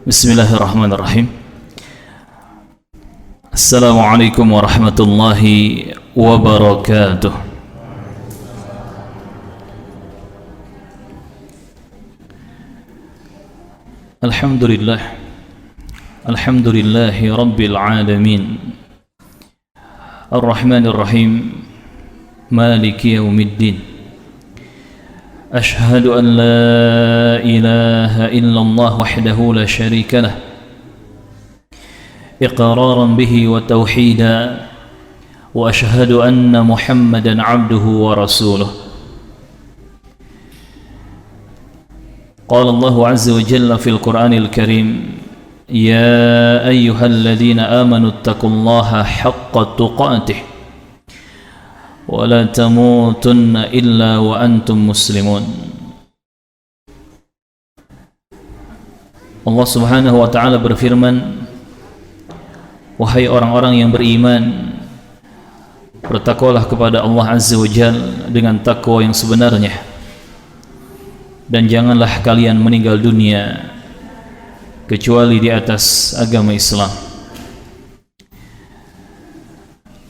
Bismillahirrahmanirrahim. Assalamualaikum warahmatullahi wabarakatuh. Alhamdulillah. Alhamdulillahi rabbil alamin. Ar-Rahmanir Rahim. Maliki yaumiddin. أشهد أن لا إله إلا الله وحده لا شريك له إقرارا به وتوحيدا وأشهد أن محمدا عبده ورسوله قال الله عز وجل في القرآن الكريم يا أيها الذين آمنوا اتقوا الله حق تقاته ولا تموتن إلا وأنتم مسلمون. Allah subhanahu wa ta'ala berfirman, wahai orang-orang yang beriman, bertakwalah kepada Allah azza wa jalla dengan takwa yang sebenarnya, dan janganlah kalian meninggal dunia kecuali di atas agama Islam.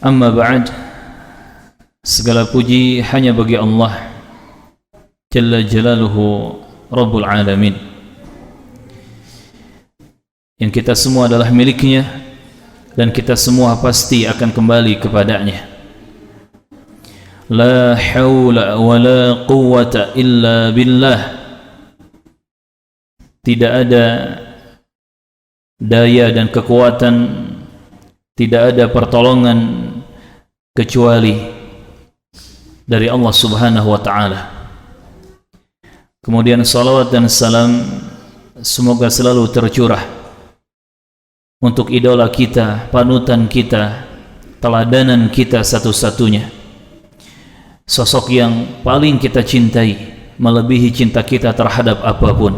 Amma ba'd, segala puji hanya bagi Allah Jalla Jalaluhu Rabbul Alamin, yang kita semua adalah miliknya dan kita semua pasti akan kembali kepadanya. La hawla wa la quwwata illa billah. Tidak ada daya dan kekuatan, tidak ada pertolongan kecuali dari Allah subhanahu wa ta'ala. Kemudian salawat dan salam semoga selalu tercurah untuk idola kita, panutan kita, teladanan kita satu-satunya, sosok yang paling kita cintai melebihi cinta kita terhadap apapun,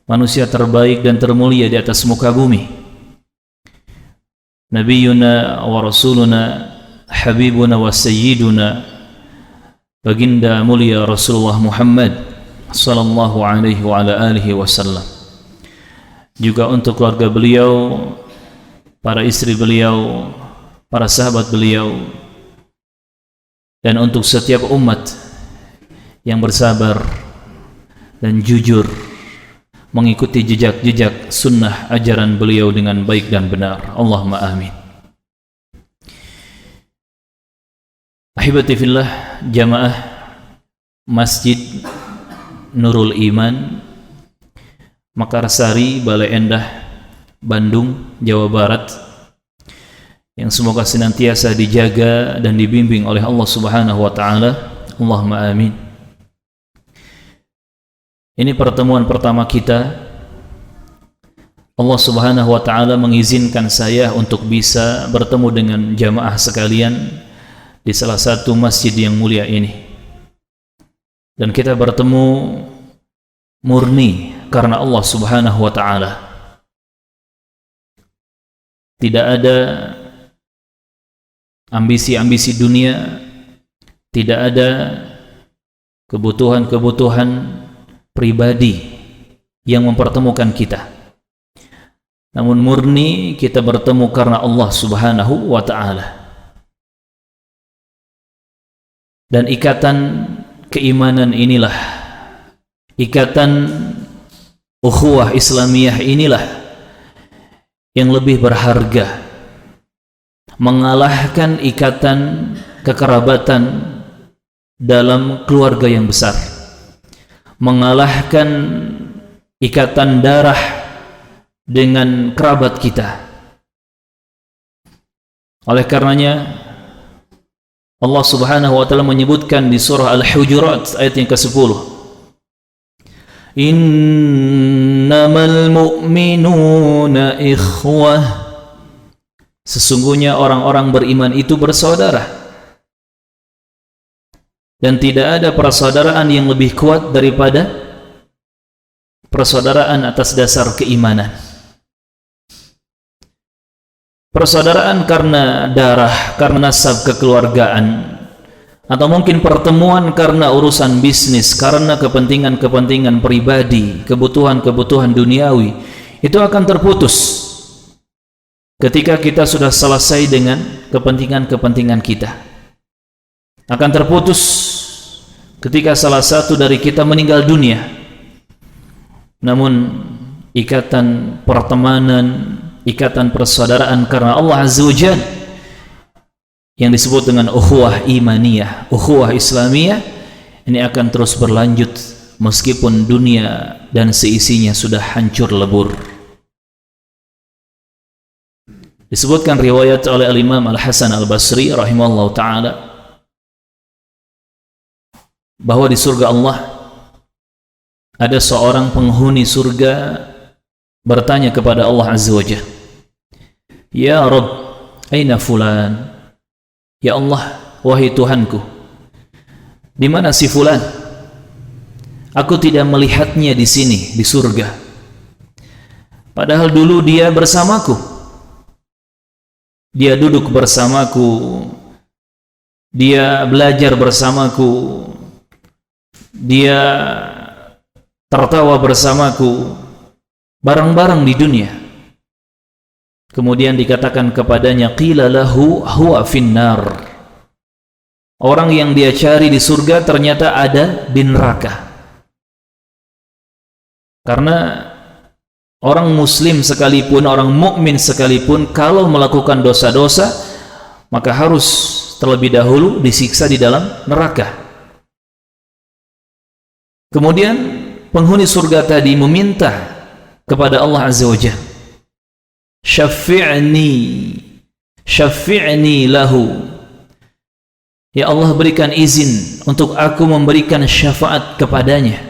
manusia terbaik dan termulia di atas muka bumi, Nabiyuna wa Rasuluna Habibuna wa Sayyiduna, baginda mulia Rasulullah Muhammad sallallahu alaihi wa ala alihi wasallam. Juga untuk keluarga beliau, para istri beliau, para sahabat beliau, dan untuk setiap umat yang bersabar dan jujur mengikuti jejak-jejak sunnah ajaran beliau dengan baik dan benar. Allahumma amin. Ahibati fillah, jamaah Masjid Nurul Iman, Makarsari, Balai Endah, Bandung, Jawa Barat, yang semoga senantiasa dijaga dan dibimbing oleh Allah subhanahu wa ta'ala. Allahumma amin. Ini pertemuan pertama kita. Allah subhanahu wa ta'ala mengizinkan saya untuk bisa bertemu dengan jamaah sekalian di salah satu masjid yang mulia ini, dan kita bertemu murni karena Allah subhanahu wa ta'ala. Tidak ada ambisi-ambisi dunia, tidak ada kebutuhan-kebutuhan pribadi yang mempertemukan kita, namun murni kita bertemu karena Allah subhanahu wa ta'ala. Dan ikatan keimanan inilah, ikatan ukhuwah Islamiyah inilah yang lebih berharga, mengalahkan ikatan kekerabatan dalam keluarga yang besar, mengalahkan ikatan darah dengan kerabat kita. Oleh karenanya Allah subhanahu wa ta'ala menyebutkan di surah Al-Hujurat ayat yang ke-10, innamal mu'minuna ikhwah, sesungguhnya orang-orang beriman itu bersaudara, dan tidak ada persaudaraan yang lebih kuat daripada persaudaraan atas dasar keimanan. Persaudaraan karena darah, karena nasab kekeluargaan, atau mungkin pertemuan karena urusan bisnis, karena kepentingan-kepentingan pribadi, kebutuhan-kebutuhan duniawi, itu akan terputus ketika kita sudah selesai dengan kepentingan-kepentingan kita. Akan terputus ketika salah satu dari kita meninggal dunia. Namun ikatan pertemanan, ikatan persaudaraan karena Allah Azza wa Jalla yang disebut dengan ukhuwah imaniyah, ukhuwah islamiyah, ini akan terus berlanjut meskipun dunia dan seisinya sudah hancur lebur. Disebutkan riwayat oleh Al-Imam Al-Hasan Al-Basri rahimahullah ta'ala bahwa di surga Allah ada seorang penghuni surga bertanya kepada Allah Azza wa Jalla, "Ya Rabb, aina fulan?" Ya Allah, wahai Tuhanku, di mana si fulan? Aku tidak melihatnya di sini, di surga. Padahal dulu dia bersamaku. Dia duduk bersamaku. Dia belajar bersamaku. Dia tertawa bersamaku. Bareng-bareng di dunia. Kemudian dikatakan kepadanya, qila lahu huwa finnar. Orang yang dia cari di surga ternyata ada di neraka. Karena orang muslim sekalipun, orang mukmin sekalipun, kalau melakukan dosa-dosa, maka harus terlebih dahulu disiksa di dalam neraka. Kemudian penghuni surga tadi meminta kepada Allah Azza wa Jalla, syafi'ni lahu. Ya Allah, berikan izin untuk aku memberikan syafaat kepadanya.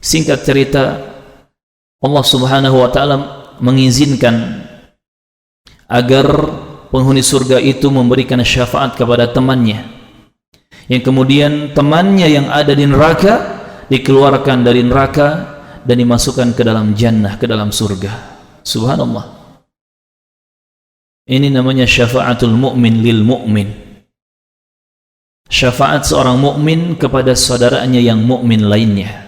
Singkat cerita, Allah Subhanahu wa ta'ala mengizinkan agar penghuni surga itu memberikan syafaat kepada temannya, yang kemudian temannya yang ada di neraka dikeluarkan dari neraka dan dimasukkan ke dalam jannah, ke dalam surga. Subhanallah. Ini namanya syafaatul mu'min lil mu'min. Syafaat seorang mukmin kepada saudaranya yang mukmin lainnya.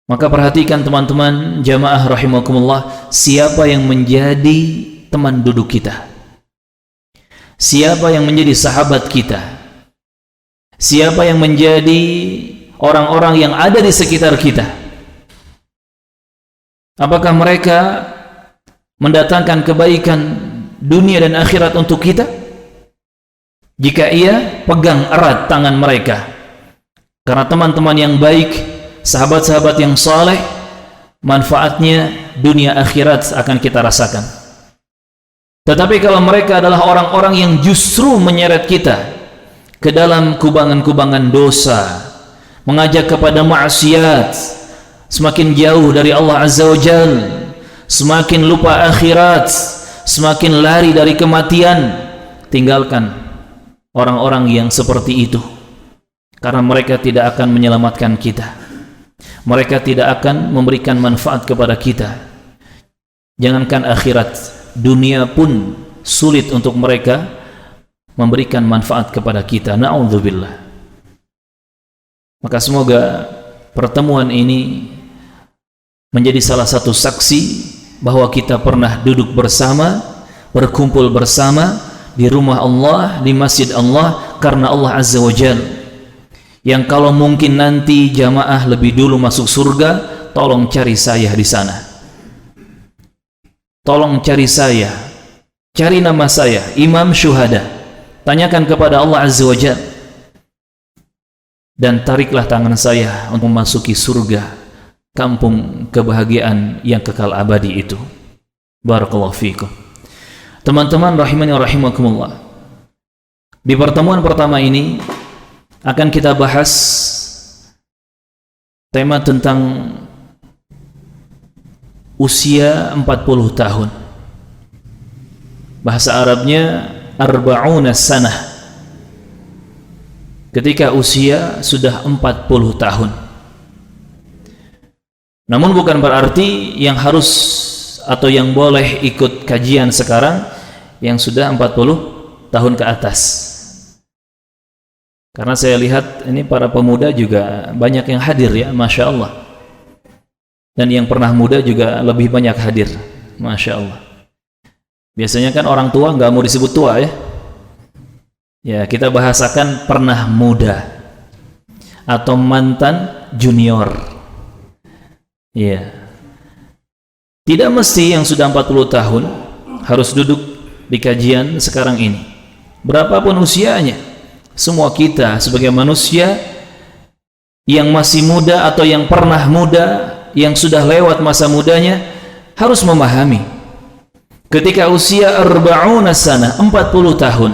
Maka perhatikan teman-teman jamaah rahimakumullah, siapa yang menjadi teman duduk kita? Siapa yang menjadi sahabat kita? Siapa yang menjadi orang-orang yang ada di sekitar kita? Apakah mereka mendatangkan kebaikan dunia dan akhirat untuk kita? Jika iya, pegang erat tangan mereka. Karena teman-teman yang baik, sahabat-sahabat yang saleh, manfaatnya dunia akhirat akan kita rasakan. Tetapi kalau mereka adalah orang-orang yang justru menyeret kita ke dalam kubangan-kubangan dosa, mengajak kepada maksiat, semakin jauh dari Allah Azza wa Jal, semakin lupa akhirat, semakin lari dari kematian, tinggalkan orang-orang yang seperti itu. Karena mereka tidak akan menyelamatkan kita. Mereka tidak akan memberikan manfaat kepada kita. Jangankan akhirat, dunia pun sulit untuk mereka memberikan manfaat kepada kita. Na'udzubillah. Maka semoga pertemuan ini menjadi salah satu saksi bahwa kita pernah duduk bersama, berkumpul bersama di rumah Allah, di masjid Allah, karena Allah Azza wa Jalla. Yang kalau mungkin nanti jamaah lebih dulu masuk surga, tolong cari saya di sana. Tolong cari saya, cari nama saya, Imam Syuhada. Tanyakan kepada Allah Azza wa Jalla, dan tariklah tangan saya untuk memasuki surga, kampung kebahagiaan yang kekal abadi itu. Barakallahu fiikum. Teman-teman rahimani wa rahimakumullah. Di pertemuan pertama ini akan kita bahas tema tentang usia 40 tahun. Bahasa Arabnya arba'una sanah. Ketika usia sudah 40 tahun. Namun bukan berarti yang harus atau yang boleh ikut kajian sekarang yang sudah 40 tahun ke atas. Karena saya lihat ini para pemuda juga banyak yang hadir ya, Masya Allah. Dan yang pernah muda juga lebih banyak hadir, Masya Allah. Biasanya kan orang tua nggak mau disebut tua ya. Ya, kita bahasakan pernah muda atau mantan junior. Iya. Tidak mesti yang sudah 40 tahun harus duduk di kajian sekarang ini. Berapapun usianya. Semua kita sebagai manusia yang masih muda atau yang pernah muda, yang sudah lewat masa mudanya, harus memahami ketika usia 40 sana, 40 tahun,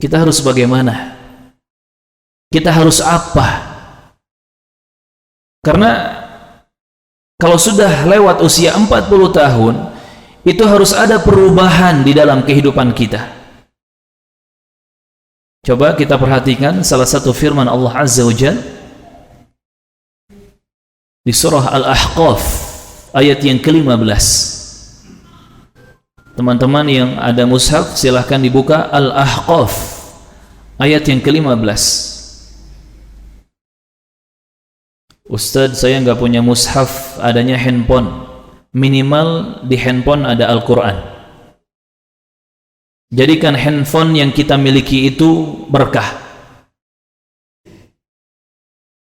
kita harus bagaimana? Kita harus apa? Karena kalau sudah lewat usia 40 tahun, itu harus ada perubahan di dalam kehidupan kita. Coba kita perhatikan salah satu firman Allah Azza wa Jalla di surah Al-Ahqaf ayat yang ke-15. Teman-teman yang ada mushaf silahkan dibuka Al-Ahqaf ayat yang ke-15. Ustadz, saya nggak punya mushaf, adanya handphone. Minimal di handphone ada Al-Quran. Jadikan handphone yang kita miliki itu berkah.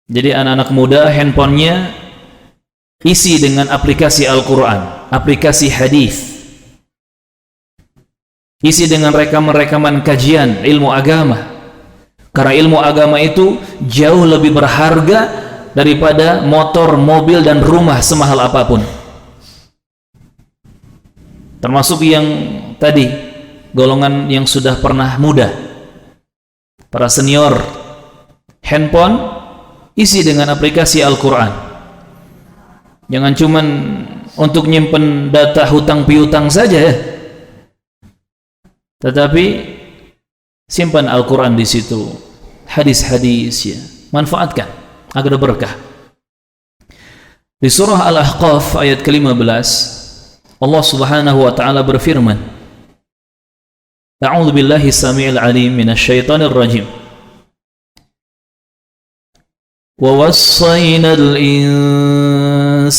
Jadi anak-anak muda handphonenya isi dengan aplikasi Al-Quran, aplikasi hadis, isi dengan rekaman-rekaman kajian ilmu agama. Karena ilmu agama itu jauh lebih berharga daripada motor, mobil, dan rumah semahal apapun. Termasuk yang tadi, golongan yang sudah pernah muda, para senior, handphone isi dengan aplikasi Al-Quran. Jangan cuman untuk nyimpen data hutang piutang saja ya, tetapi simpan Al-Quran di situ, hadis-hadis ya, manfaatkan agar berkah. Di surah Al-Ahqaf ayat ke-15, Allah Subhanahu wa taala berfirman, A'udzu billahi samii'il 'aliim minasy syaithaanir rajiim. Wa wassaynal insaana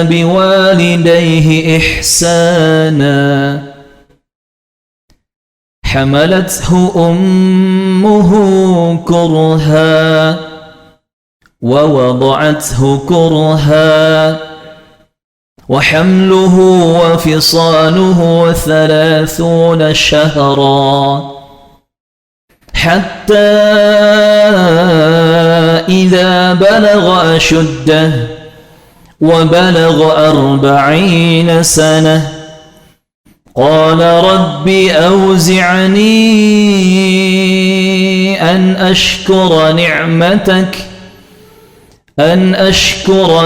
biwaalidayhi ihsaana hamalathu ummuhu kurha wa wada'athu kurha وحمله وفصاله 30 شهرا حتى إذا بلغ أشده وبلغ 40 سنة قال رب أوزعني أن أشكر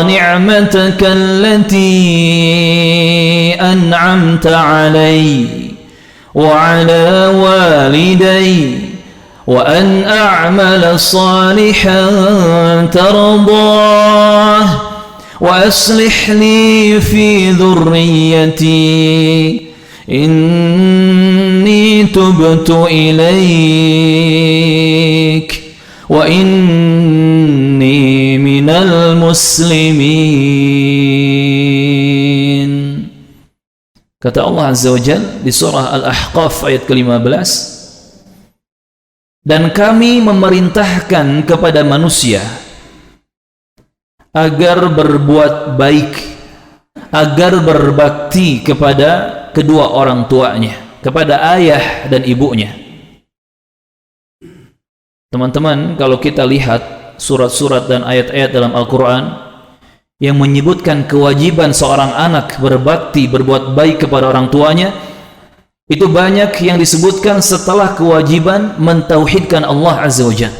نعمتك التي أنعمت علي وعلى والدي وأن أعمل صالحا ترضاه وأصلح لي في ذريتي إني تبت إليك وإني من المسلمين. Kata Allah Azza wa Jalla di surah Al-Ahqaf ayat ke-15, dan kami memerintahkan kepada manusia agar berbuat baik, agar berbakti kepada kedua orang tuanya, kepada ayah dan ibunya. Teman-teman, kalau kita lihat surat-surat dan ayat-ayat dalam Al-Quran yang menyebutkan kewajiban seorang anak berbakti, berbuat baik kepada orang tuanya, itu banyak yang disebutkan setelah kewajiban mentauhidkan Allah Azza wa Jalla.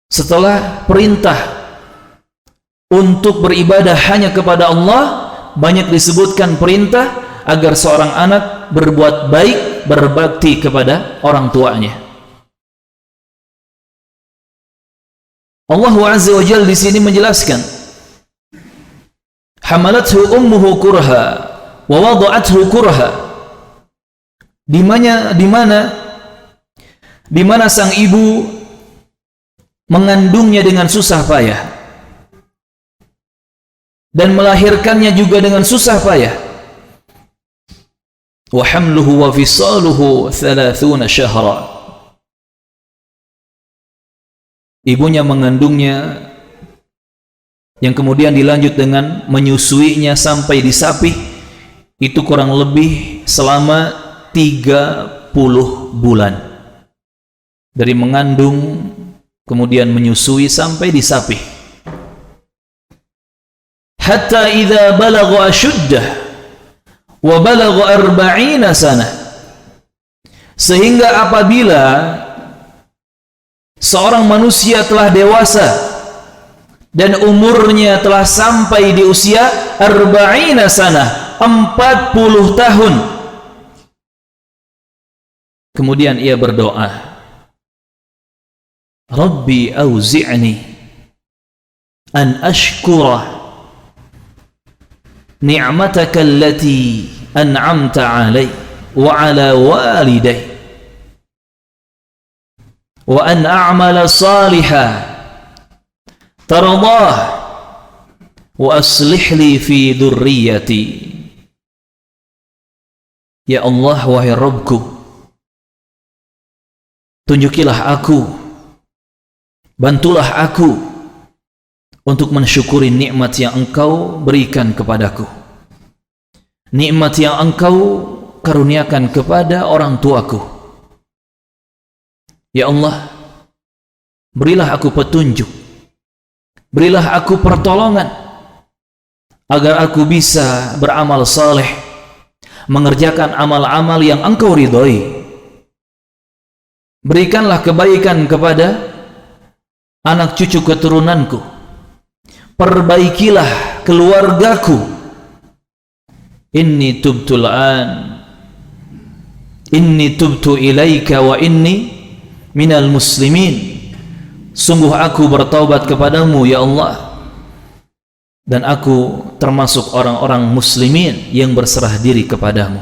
Setelah perintah untuk beribadah hanya kepada Allah, banyak disebutkan perintah agar seorang anak berbuat baik, berbakti kepada orang tuanya. Allah Azza wa Jalla di sini menjelaskan, hamalathu ummuhu kurha wa wada'athu kurha. di mana sang ibu mengandungnya dengan susah payah dan melahirkannya juga dengan susah payah. Wa hamluhu wa fisaluhu 30 syahra. Ibunya mengandungnya yang kemudian dilanjut dengan menyusuinya sampai disapih, itu kurang lebih selama 30 bulan. Dari mengandung kemudian menyusui sampai disapih. Hatta idza balagha ashuddah wa balagha 40 sanah. Sehingga apabila seorang manusia telah dewasa dan umurnya telah sampai di usia 40 sanah, 40 tahun, kemudian ia berdoa, Rabbi auzi'ni an ashkura ni'mataka allati an'amta 'alai wa 'ala walidai wa an a'mala salihan tardah wa aslih li fi dhurriyyati. Ya Allah, wahai Rabbku, tunjukilah aku, bantulah aku untuk mensyukuri nikmat yang Engkau berikan kepadaku, nikmat yang Engkau karuniakan kepada orang tuaku. Ya Allah, berilah aku petunjuk, berilah aku pertolongan agar aku bisa beramal saleh, mengerjakan amal-amal yang Engkau ridhoi. Berikanlah kebaikan kepada anak cucu keturunanku, perbaikilah keluargaku. Inni tubtul an, inni tubtu ilaika wa inni minal muslimin. Sungguh aku bertaubat kepadamu ya Allah, dan aku termasuk orang-orang muslimin yang berserah diri kepadamu.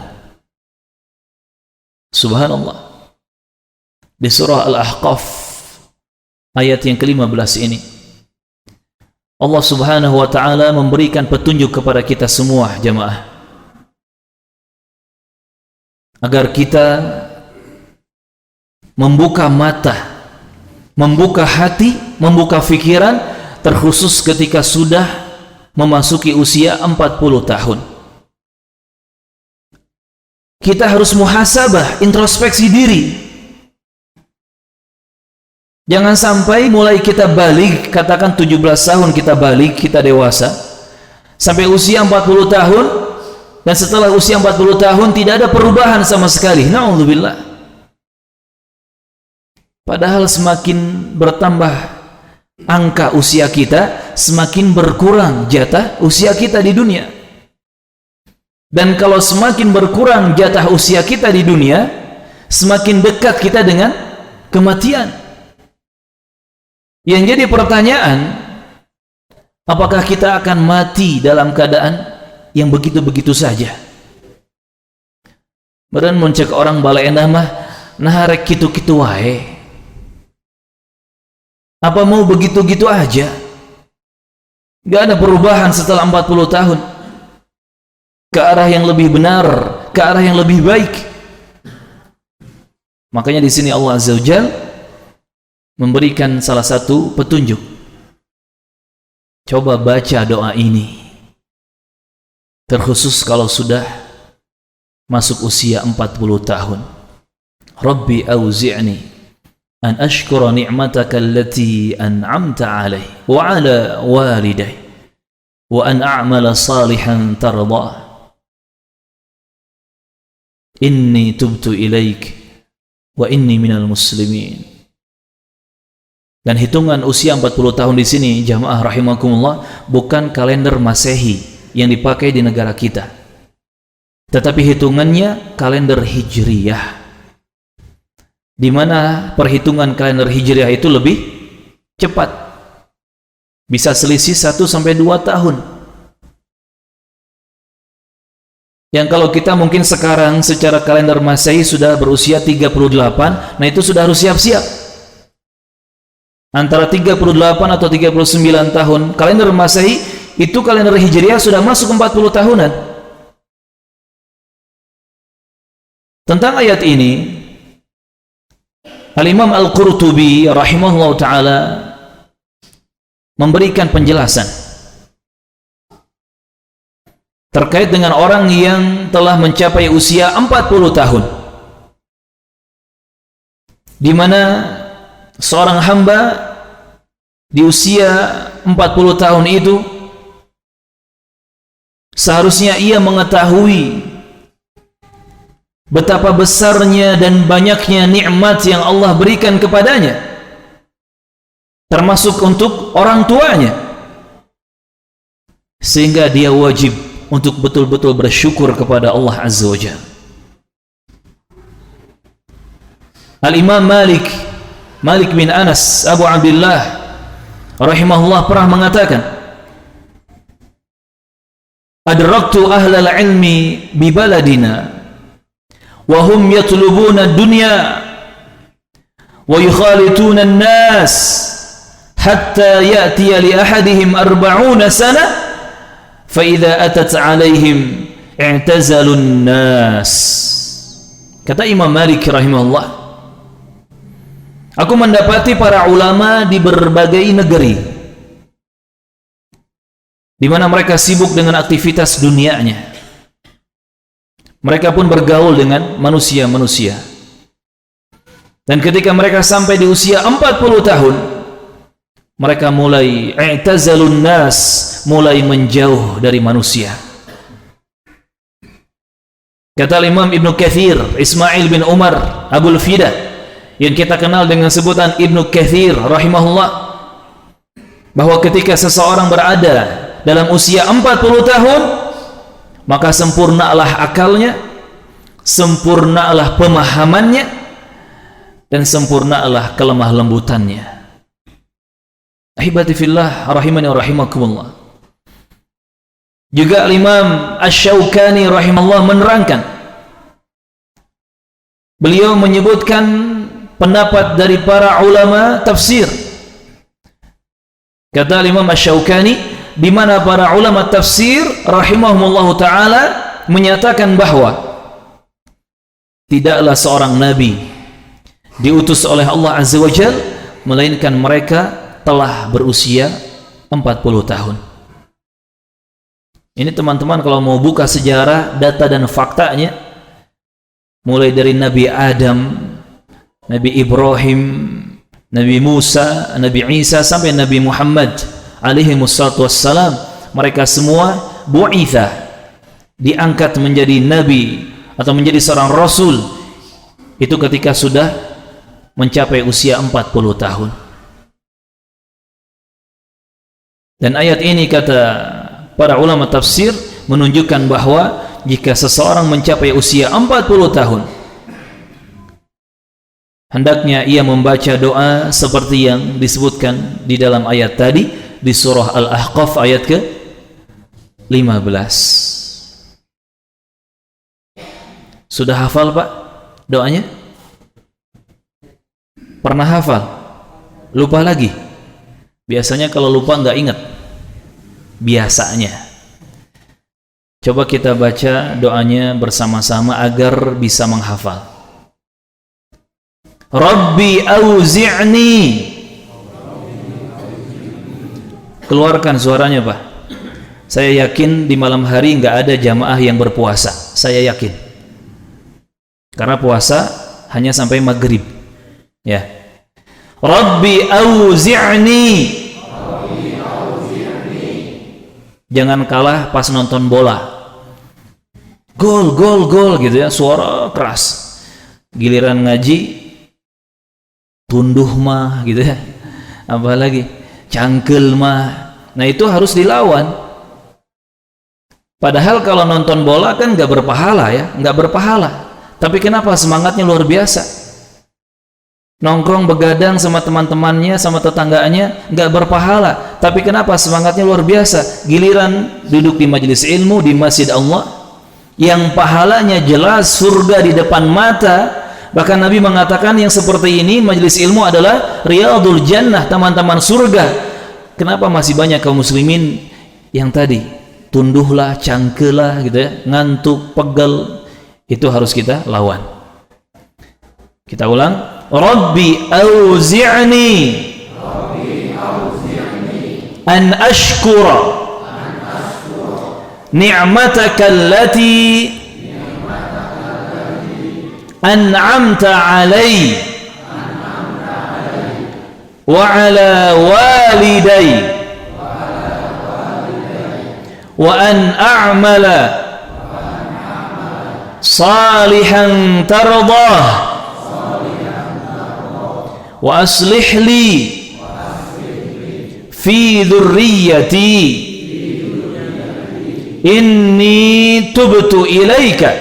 Subhanallah. Di surah Al-Ahqaf ayat yang ke-15 ini Allah Subhanahu wa ta'ala memberikan petunjuk kepada kita semua jamaah, agar kita membuka mata, membuka hati, membuka pikiran, terkhusus ketika sudah memasuki usia 40 tahun. Kita harus muhasabah, introspeksi diri. Jangan sampai mulai kita balik, katakan 17 tahun kita balik, kita dewasa, sampai usia 40 tahun, dan setelah usia 40 tahun tidak ada perubahan sama sekali. Na'udzubillah. Padahal semakin bertambah angka usia kita, semakin berkurang jatah usia kita di dunia. Dan kalau semakin berkurang jatah usia kita di dunia, semakin dekat kita dengan kematian. Yang jadi pertanyaan, apakah kita akan mati dalam keadaan yang begitu-begitu saja? Badan muncak orang bala endah mah naharek kitu-kitu wae. Apa mau begitu-gitu aja? Gak ada perubahan setelah 40 tahun ke arah yang lebih benar, ke arah yang lebih baik. Makanya di sini Allah Azza wa Jalla memberikan salah satu petunjuk. Coba baca doa ini, terkhusus kalau sudah masuk usia 40 tahun. Rabbi auzi'ni an ashkura ni'mataka allati an'amta 'alai wa 'ala walidai wa an a'mala salihan tardah. Inni tubtu ilaik wa inni minal muslimin. Dan hitungan usia 40 tahun di sini jamaah rahimakumullah bukan kalender Masehi yang dipakai di negara kita, tetapi hitungannya kalender Hijriyah, di mana perhitungan kalender Hijriyah itu lebih cepat, bisa selisih 1 sampai 2 tahun. Yang kalau kita mungkin sekarang secara kalender Masehi sudah berusia 38, nah itu sudah harus siap-siap. Antara 38 atau 39 tahun kalender Masehi, itu kalender Hijriah sudah masuk 40 tahunan. Tentang ayat ini, Al-Imam Al-Qurtubi rahimahullah ta'ala memberikan penjelasan terkait dengan orang yang telah mencapai usia 40 tahun, di mana seorang hamba di usia 40 tahun itu seharusnya ia mengetahui betapa besarnya dan banyaknya nikmat yang Allah berikan kepadanya, termasuk untuk orang tuanya, sehingga dia wajib untuk betul-betul bersyukur kepada Allah Azza wa Jalla. Al-Imam Malik bin Anas Abu Abdullah rahimahullah pernah mengatakan, adraktu ahlal ilmi bi baladina wa hum yatlubuna dunya wa yukhalituna an-nas hatta ya'tiya li ahadihim 40 sana fa idza atat 'alaihim i'tazalu an-nas. Kata Imam Malik rahimahullah, aku mendapati para ulama di berbagai negeri di mana mereka sibuk dengan aktivitas dunianya. Mereka pun bergaul dengan manusia-manusia. Dan ketika mereka sampai di usia 40 tahun, mereka mulai i'tazalun nas, mulai menjauh dari manusia. Kata Imam Ibnu Katsir, Ismail bin Umar Abul Fida, yang kita kenal dengan sebutan Ibnu Katsir rahimahullah, bahwa ketika seseorang berada dalam usia 40 tahun, maka sempurnalah akalnya, sempurnalah pemahamannya, dan sempurnalah kelemah lembutannya. Ahibati fillah rahimani wa rahimakumullah. Juga Imam Asy-Syaukani rahimahullah menerangkan, beliau menyebutkan pendapat dari para ulama tafsir. Kata Imam Asy-Syaukani, di mana para ulama tafsir rahimahumullah ta'ala menyatakan bahwa tidaklah seorang nabi diutus oleh Allah Azza wa Jalla melainkan mereka telah berusia 40 tahun. Ini teman-teman kalau mau buka sejarah, data dan faktanya, mulai dari Nabi Adam, Nabi Ibrahim, Nabi Musa, Nabi Isa, sampai Nabi Muhammad alaihi wassalatu wassalam, mereka semua bu'itha, diangkat menjadi nabi atau menjadi seorang rasul itu ketika sudah mencapai usia 40 tahun. Dan ayat ini, kata para ulama tafsir, menunjukkan bahwa jika seseorang mencapai usia 40 tahun, hendaknya ia membaca doa seperti yang disebutkan di dalam ayat tadi di surah Al-Ahqaf ayat ke-15. Sudah hafal Pak doanya? Pernah hafal? Lupa lagi? Biasanya kalau lupa nggak ingat. Biasanya. Coba kita baca doanya bersama-sama agar bisa menghafal. Rabbi auzi'ni. Keluarkan suaranya Pak. Saya yakin di malam hari nggak ada jamaah yang berpuasa. Saya yakin. Karena puasa hanya sampai maghrib. Ya. Rabbi auzi'ni. Jangan kalah pas nonton bola. Gol, gol, gol gitu ya, suara keras. Giliran ngaji tunduh mah gitu ya. Apalagi cangkel mah. Nah itu harus dilawan. Padahal kalau nonton bola kan nggak berpahala ya, nggak berpahala. Tapi kenapa semangatnya luar biasa? Nongkrong begadang sama teman-temannya, sama tetangganya, nggak berpahala. Tapi kenapa semangatnya luar biasa? Giliran duduk di majelis ilmu di masjid Allah, yang pahalanya jelas, surga di depan mata. Bahkan Nabi mengatakan yang seperti ini majelis ilmu adalah riyadul jannah, taman-taman surga. Kenapa masih banyak kaum muslimin yang tadi tunduhlah, cangkelah gitu ya, ngantuk, pegal? Itu harus kita lawan. Kita ulang, Rabbi auzi'ni an ashkura ni'mataka allati an'amta alai wa ala waliday wa an a'mala salihan tardah wa aslih li fi dhurriyyati inni tubtu ilaika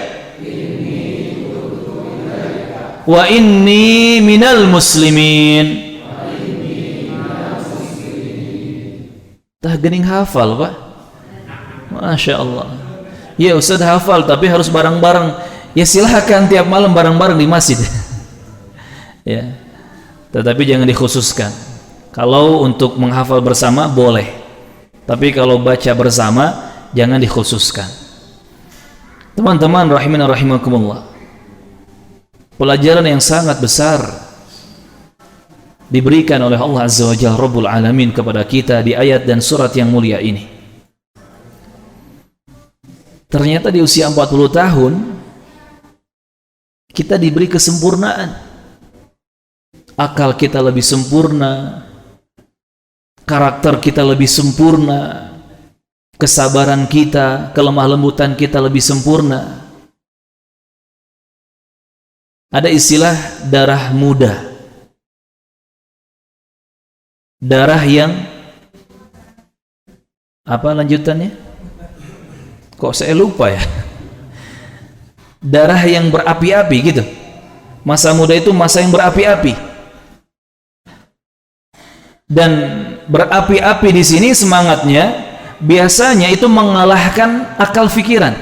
wa inni minal muslimin. Tah gening hafal Pak, Masya Allah. Ya Ustaz hafal tapi harus bareng-bareng. Ya silahkan tiap malam bareng-bareng di masjid. Ya, tetapi jangan dikhususkan. Kalau untuk menghafal bersama boleh, tapi kalau baca bersama jangan dikhususkan. Teman-teman rahimana rahimakumullah, pelajaran yang sangat besar diberikan oleh Allah Azza wa Jalla Rabbul Alamin kepada kita di ayat dan surat yang mulia ini. Ternyata di usia 40 tahun kita diberi kesempurnaan. Akal kita lebih sempurna, karakter kita lebih sempurna, kesabaran kita, kelemah lembutan kita lebih sempurna. Ada istilah darah muda, darah yang apa lanjutannya? Kok saya lupa ya? Darah yang berapi-api gitu. Masa muda itu masa yang berapi-api. Dan berapi-api di sini semangatnya biasanya itu mengalahkan akal pikiran.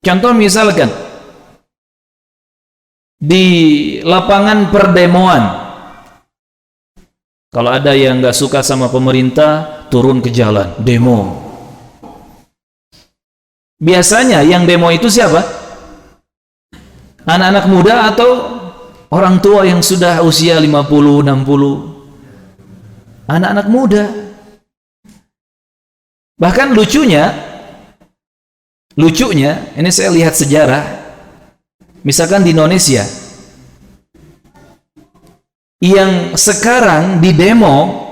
Contoh misalkan di lapangan perdemoan, kalau ada yang nggak suka sama pemerintah turun ke jalan demo. Biasanya yang demo itu siapa? Anak-anak muda atau orang tua yang sudah usia 50, 60? Anak-anak muda. Bahkan lucunya, ini saya lihat sejarah, misalkan di Indonesia, yang sekarang di demo,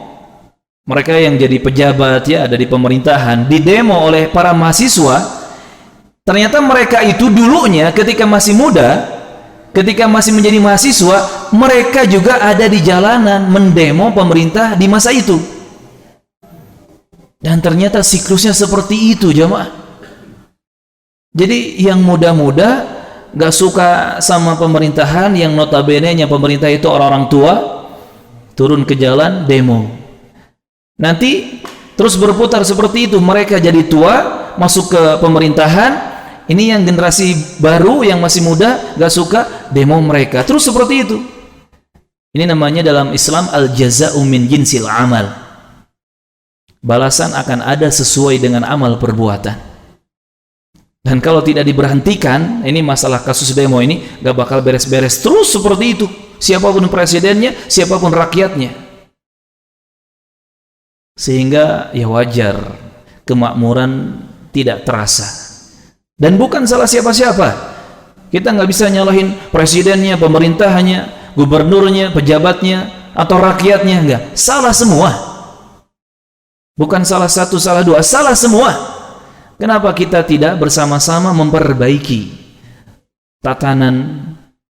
mereka yang jadi pejabat ya, ada di pemerintahan, di demo oleh para mahasiswa. Ternyata mereka itu dulunya ketika masih muda, ketika masih menjadi mahasiswa, mereka juga ada di jalanan mendemo pemerintah di masa itu. Dan ternyata siklusnya seperti itu jamaah. Jadi yang muda-muda gak suka sama pemerintahan, yang notabene-nya pemerintah itu orang-orang tua, turun ke jalan demo. Nanti terus berputar seperti itu, mereka jadi tua, masuk ke pemerintahan. Ini yang generasi baru yang masih muda gak suka demo mereka. Terus seperti itu. Ini namanya dalam Islam al-jaza'u min jinsil amal. Balasan akan ada sesuai dengan amal perbuatan. Dan kalau tidak diberhentikan, ini masalah kasus demo ini gak bakal beres-beres. Terus seperti itu. Siapapun presidennya, siapapun rakyatnya. Sehingga ya wajar kemakmuran tidak terasa. Dan bukan salah siapa-siapa. Kita nggak bisa nyalahin presidennya, pemerintahannya, gubernurnya, pejabatnya, atau rakyatnya. Enggak. Salah semua. Bukan salah satu, salah dua. Salah semua. Kenapa kita tidak bersama-sama memperbaiki tatanan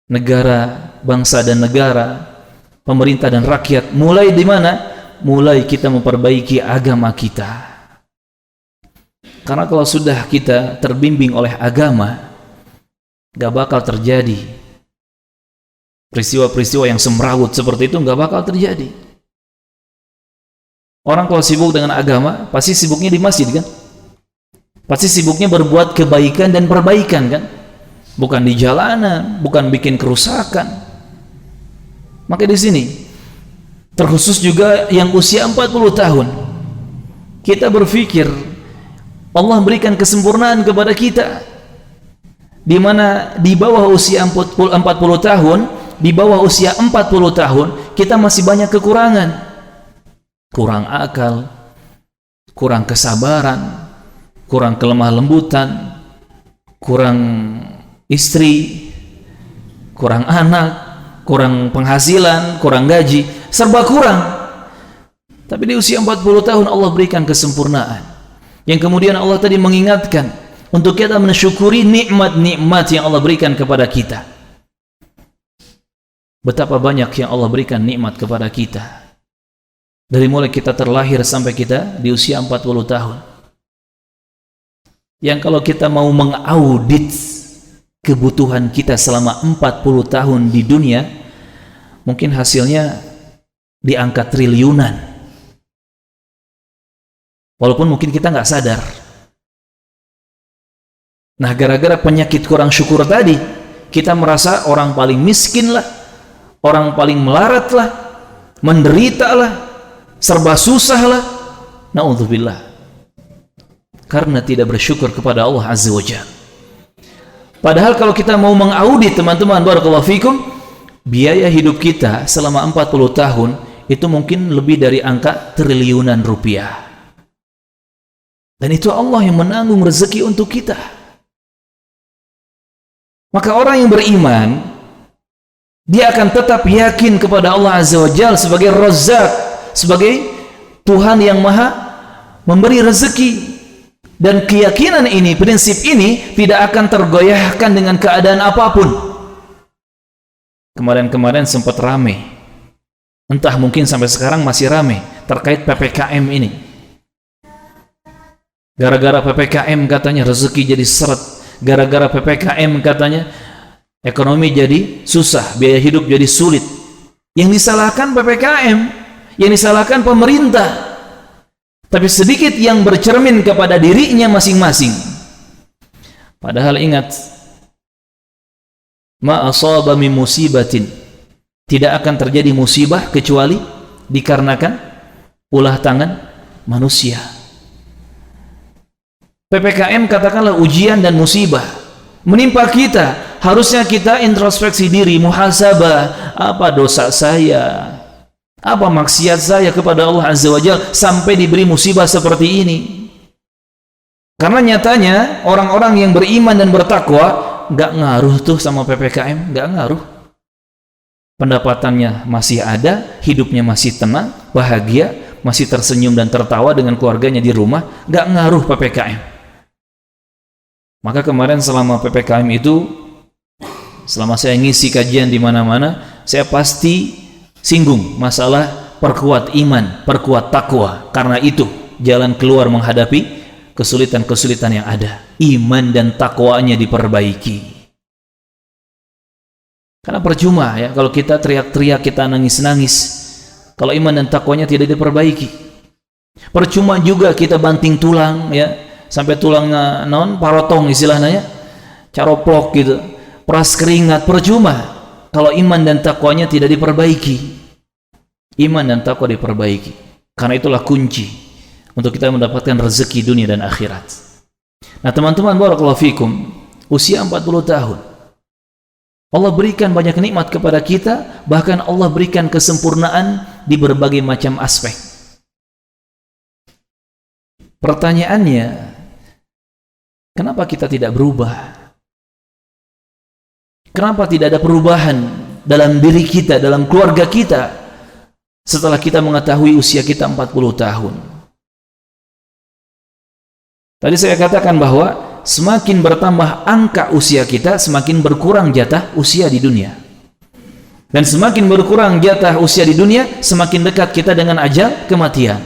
negara, bangsa dan negara, pemerintah dan rakyat? Mulai di mana? Mulai kita memperbaiki agama kita. Karena kalau sudah kita terbimbing oleh agama, gak bakal terjadi peristiwa-peristiwa yang semrawut seperti itu, gak bakal terjadi. Orang kalau sibuk dengan agama, pasti sibuknya di masjid kan? Pasti sibuknya berbuat kebaikan dan perbaikan kan? Bukan di jalanan, bukan bikin kerusakan. Maka di sini terkhusus juga yang usia 40 tahun. Kita berpikir Allah berikan kesempurnaan kepada kita, di mana di bawah usia 40 tahun, di bawah usia 40 tahun kita masih banyak kekurangan. Kurang akal, kurang kesabaran, kurang kelemah lembutan, kurang istri, kurang anak, kurang penghasilan, kurang gaji, serba kurang. Tapi di usia 40 tahun Allah berikan kesempurnaan, yang kemudian Allah tadi mengingatkan untuk kita mensyukuri nikmat-nikmat yang Allah berikan kepada kita. Betapa banyak yang Allah berikan nikmat kepada kita, dari mulai kita terlahir sampai kita di usia 40 tahun, yang kalau kita mau mengaudit kebutuhan kita selama 40 tahun di dunia, mungkin hasilnya di angka triliunan, walaupun mungkin kita nggak sadar. Nah, gara-gara penyakit kurang syukur tadi, kita merasa orang paling miskin lah, orang paling melarat lah, menderita lah, serba susah lah. Na'udzubillah, karena tidak bersyukur kepada Allah Azza wa Jalla. Padahal kalau kita mau mengaudit, teman-teman, barakallahu fikum, biaya hidup kita selama 40 tahun itu mungkin lebih dari angka triliunan rupiah. Dan itu Allah yang menanggung rezeki untuk kita. Maka orang yang beriman, dia akan tetap yakin kepada Allah Azza wa Jalla sebagai Razzaq, sebagai Tuhan yang maha memberi rezeki. Dan keyakinan ini, prinsip ini tidak akan tergoyahkan dengan keadaan apapun. Kemarin-kemarin sempat rame, entah mungkin sampai sekarang masih rame, terkait PPKM ini. Gara-gara PPKM katanya rezeki jadi seret, gara-gara PPKM katanya ekonomi jadi susah, biaya hidup jadi sulit. Yang disalahkan PPKM, yang disalahkan pemerintah, tapi sedikit yang bercermin kepada dirinya masing-masing. Padahal ingat, ma asaba min musibatin, tidak akan terjadi musibah kecuali dikarenakan ulah tangan manusia. PPKM katakanlah ujian dan musibah menimpa kita, harusnya kita introspeksi diri, muhasabah, apa dosa saya, apa maksiat saya kepada Allah Azza wa Jalla sampai diberi musibah seperti ini. Karena nyatanya orang-orang yang beriman dan bertakwa nggak ngaruh tuh sama PPKM, nggak ngaruh. Pendapatannya masih ada, hidupnya masih tenang, bahagia, masih tersenyum dan tertawa dengan keluarganya di rumah, nggak ngaruh PPKM. Maka kemarin selama PPKM itu, selama saya ngisi kajian di mana-mana, saya pasti singgung masalah perkuat iman, perkuat takwa. Karena itu jalan keluar menghadapi kesulitan-kesulitan yang ada, iman dan takwanya diperbaiki. Karena percuma ya kalau kita teriak-teriak, kita nangis-nangis, kalau iman dan takwanya tidak diperbaiki. Percuma juga kita banting tulang ya, sampai tulangnya non parotong istilahnya, caroplok gitu, peras keringat, percuma kalau iman dan takwanya tidak diperbaiki. Iman dan takwa diperbaiki, karena itulah kunci untuk kita mendapatkan rezeki dunia dan akhirat. Nah teman-teman, barakallahu fikum, usia 40 tahun Allah berikan banyak nikmat kepada kita, bahkan Allah berikan kesempurnaan di berbagai macam aspek. Pertanyaannya, kenapa kita tidak berubah? Kenapa tidak ada perubahan dalam diri kita, dalam keluarga kita, setelah kita mengetahui usia kita 40 tahun? Tadi saya katakan bahwa semakin bertambah angka usia kita, semakin berkurang jatah usia di dunia. Dan semakin berkurang jatah usia di dunia, semakin dekat kita dengan ajal kematian.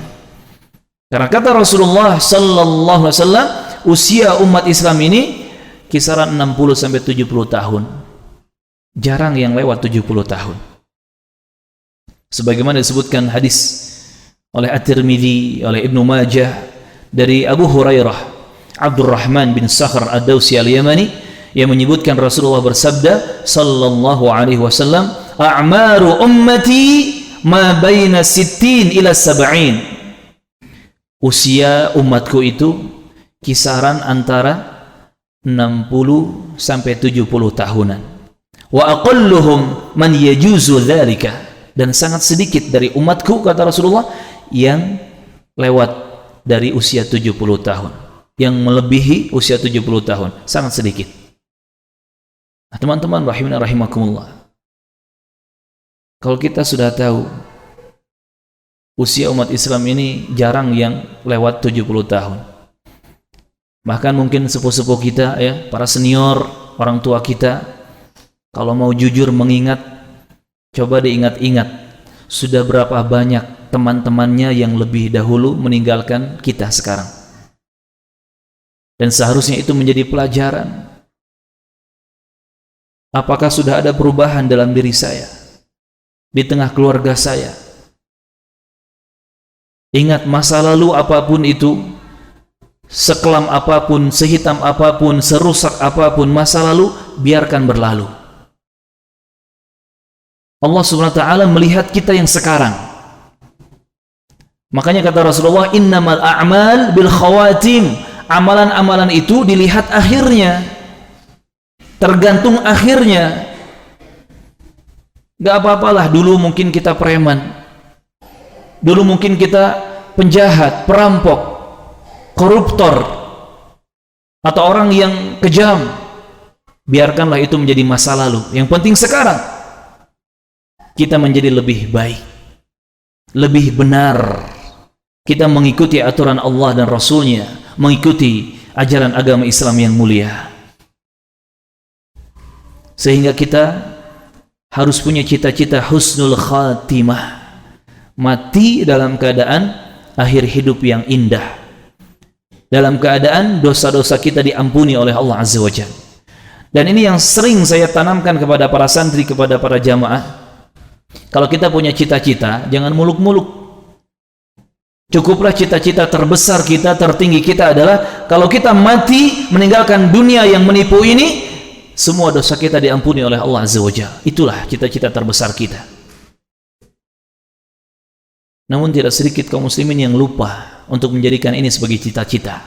Karena kata Rasulullah sallallahu alaihi wasallam, usia umat Islam ini kisaran 60 sampai 70 tahun. Jarang yang lewat 70 tahun. Sebagaimana disebutkan hadis oleh At-Tirmidzi, oleh Ibnu Majah dari Abu Hurairah, Abdurrahman bin Sakhr Ad-Dawsi Al-Yamani yang menyebutkan Rasulullah bersabda sallallahu alaihi wasallam, a'maru ummati ma baina 60 ila 70. Usia umatku itu kisaran antara 60 sampai 70 tahunan. Wa aqalluhum man yajuzu dzalika, dan sangat sedikit dari umatku, kata Rasulullah, yang lewat dari usia 70 tahun, yang melebihi usia 70 tahun, sangat sedikit. Nah, teman-teman rahimana rahimakumullah, kalau kita sudah tahu usia umat Islam ini jarang yang lewat 70 tahun. Bahkan mungkin sepuh-sepuh kita ya, para senior, orang tua kita, kalau mau jujur mengingat, coba diingat-ingat sudah berapa banyak teman-temannya yang lebih dahulu meninggalkan kita sekarang. Dan seharusnya itu menjadi pelajaran. Apakah sudah ada perubahan dalam diri saya, di tengah keluarga saya? Ingat, masa lalu apapun itu, sekelam apapun, sehitam apapun, serusak apapun masa lalu, biarkan berlalu. Allah Subhanahu wa taala melihat kita yang sekarang. Makanya kata Rasulullah, innamal a'mal bil khawatim. Amalan-amalan itu dilihat akhirnya, tergantung akhirnya. Gak apa-apalah dulu mungkin kita preman, dulu mungkin kita penjahat, perampok, koruptor, atau orang yang kejam. Biarkanlah itu menjadi masa lalu. Yang penting sekarang kita menjadi lebih baik, lebih benar. Kita mengikuti aturan Allah dan Rasulnya, mengikuti ajaran agama Islam yang mulia. Sehingga kita harus punya cita-cita husnul khatimah, mati dalam keadaan akhir hidup yang indah, dalam keadaan dosa-dosa kita diampuni oleh Allah Azza wa Jalla. Dan ini yang sering saya tanamkan kepada para santri, kepada para jamaah. Kalau kita punya cita-cita, jangan muluk-muluk. Cukuplah cita-cita terbesar kita, tertinggi kita adalah kalau kita mati meninggalkan dunia yang menipu ini, semua dosa kita diampuni oleh Allah Azza wa Jalla. Itulah cita-cita terbesar kita. Namun tidak sedikit kaum muslimin yang lupa untuk menjadikan ini sebagai cita-cita.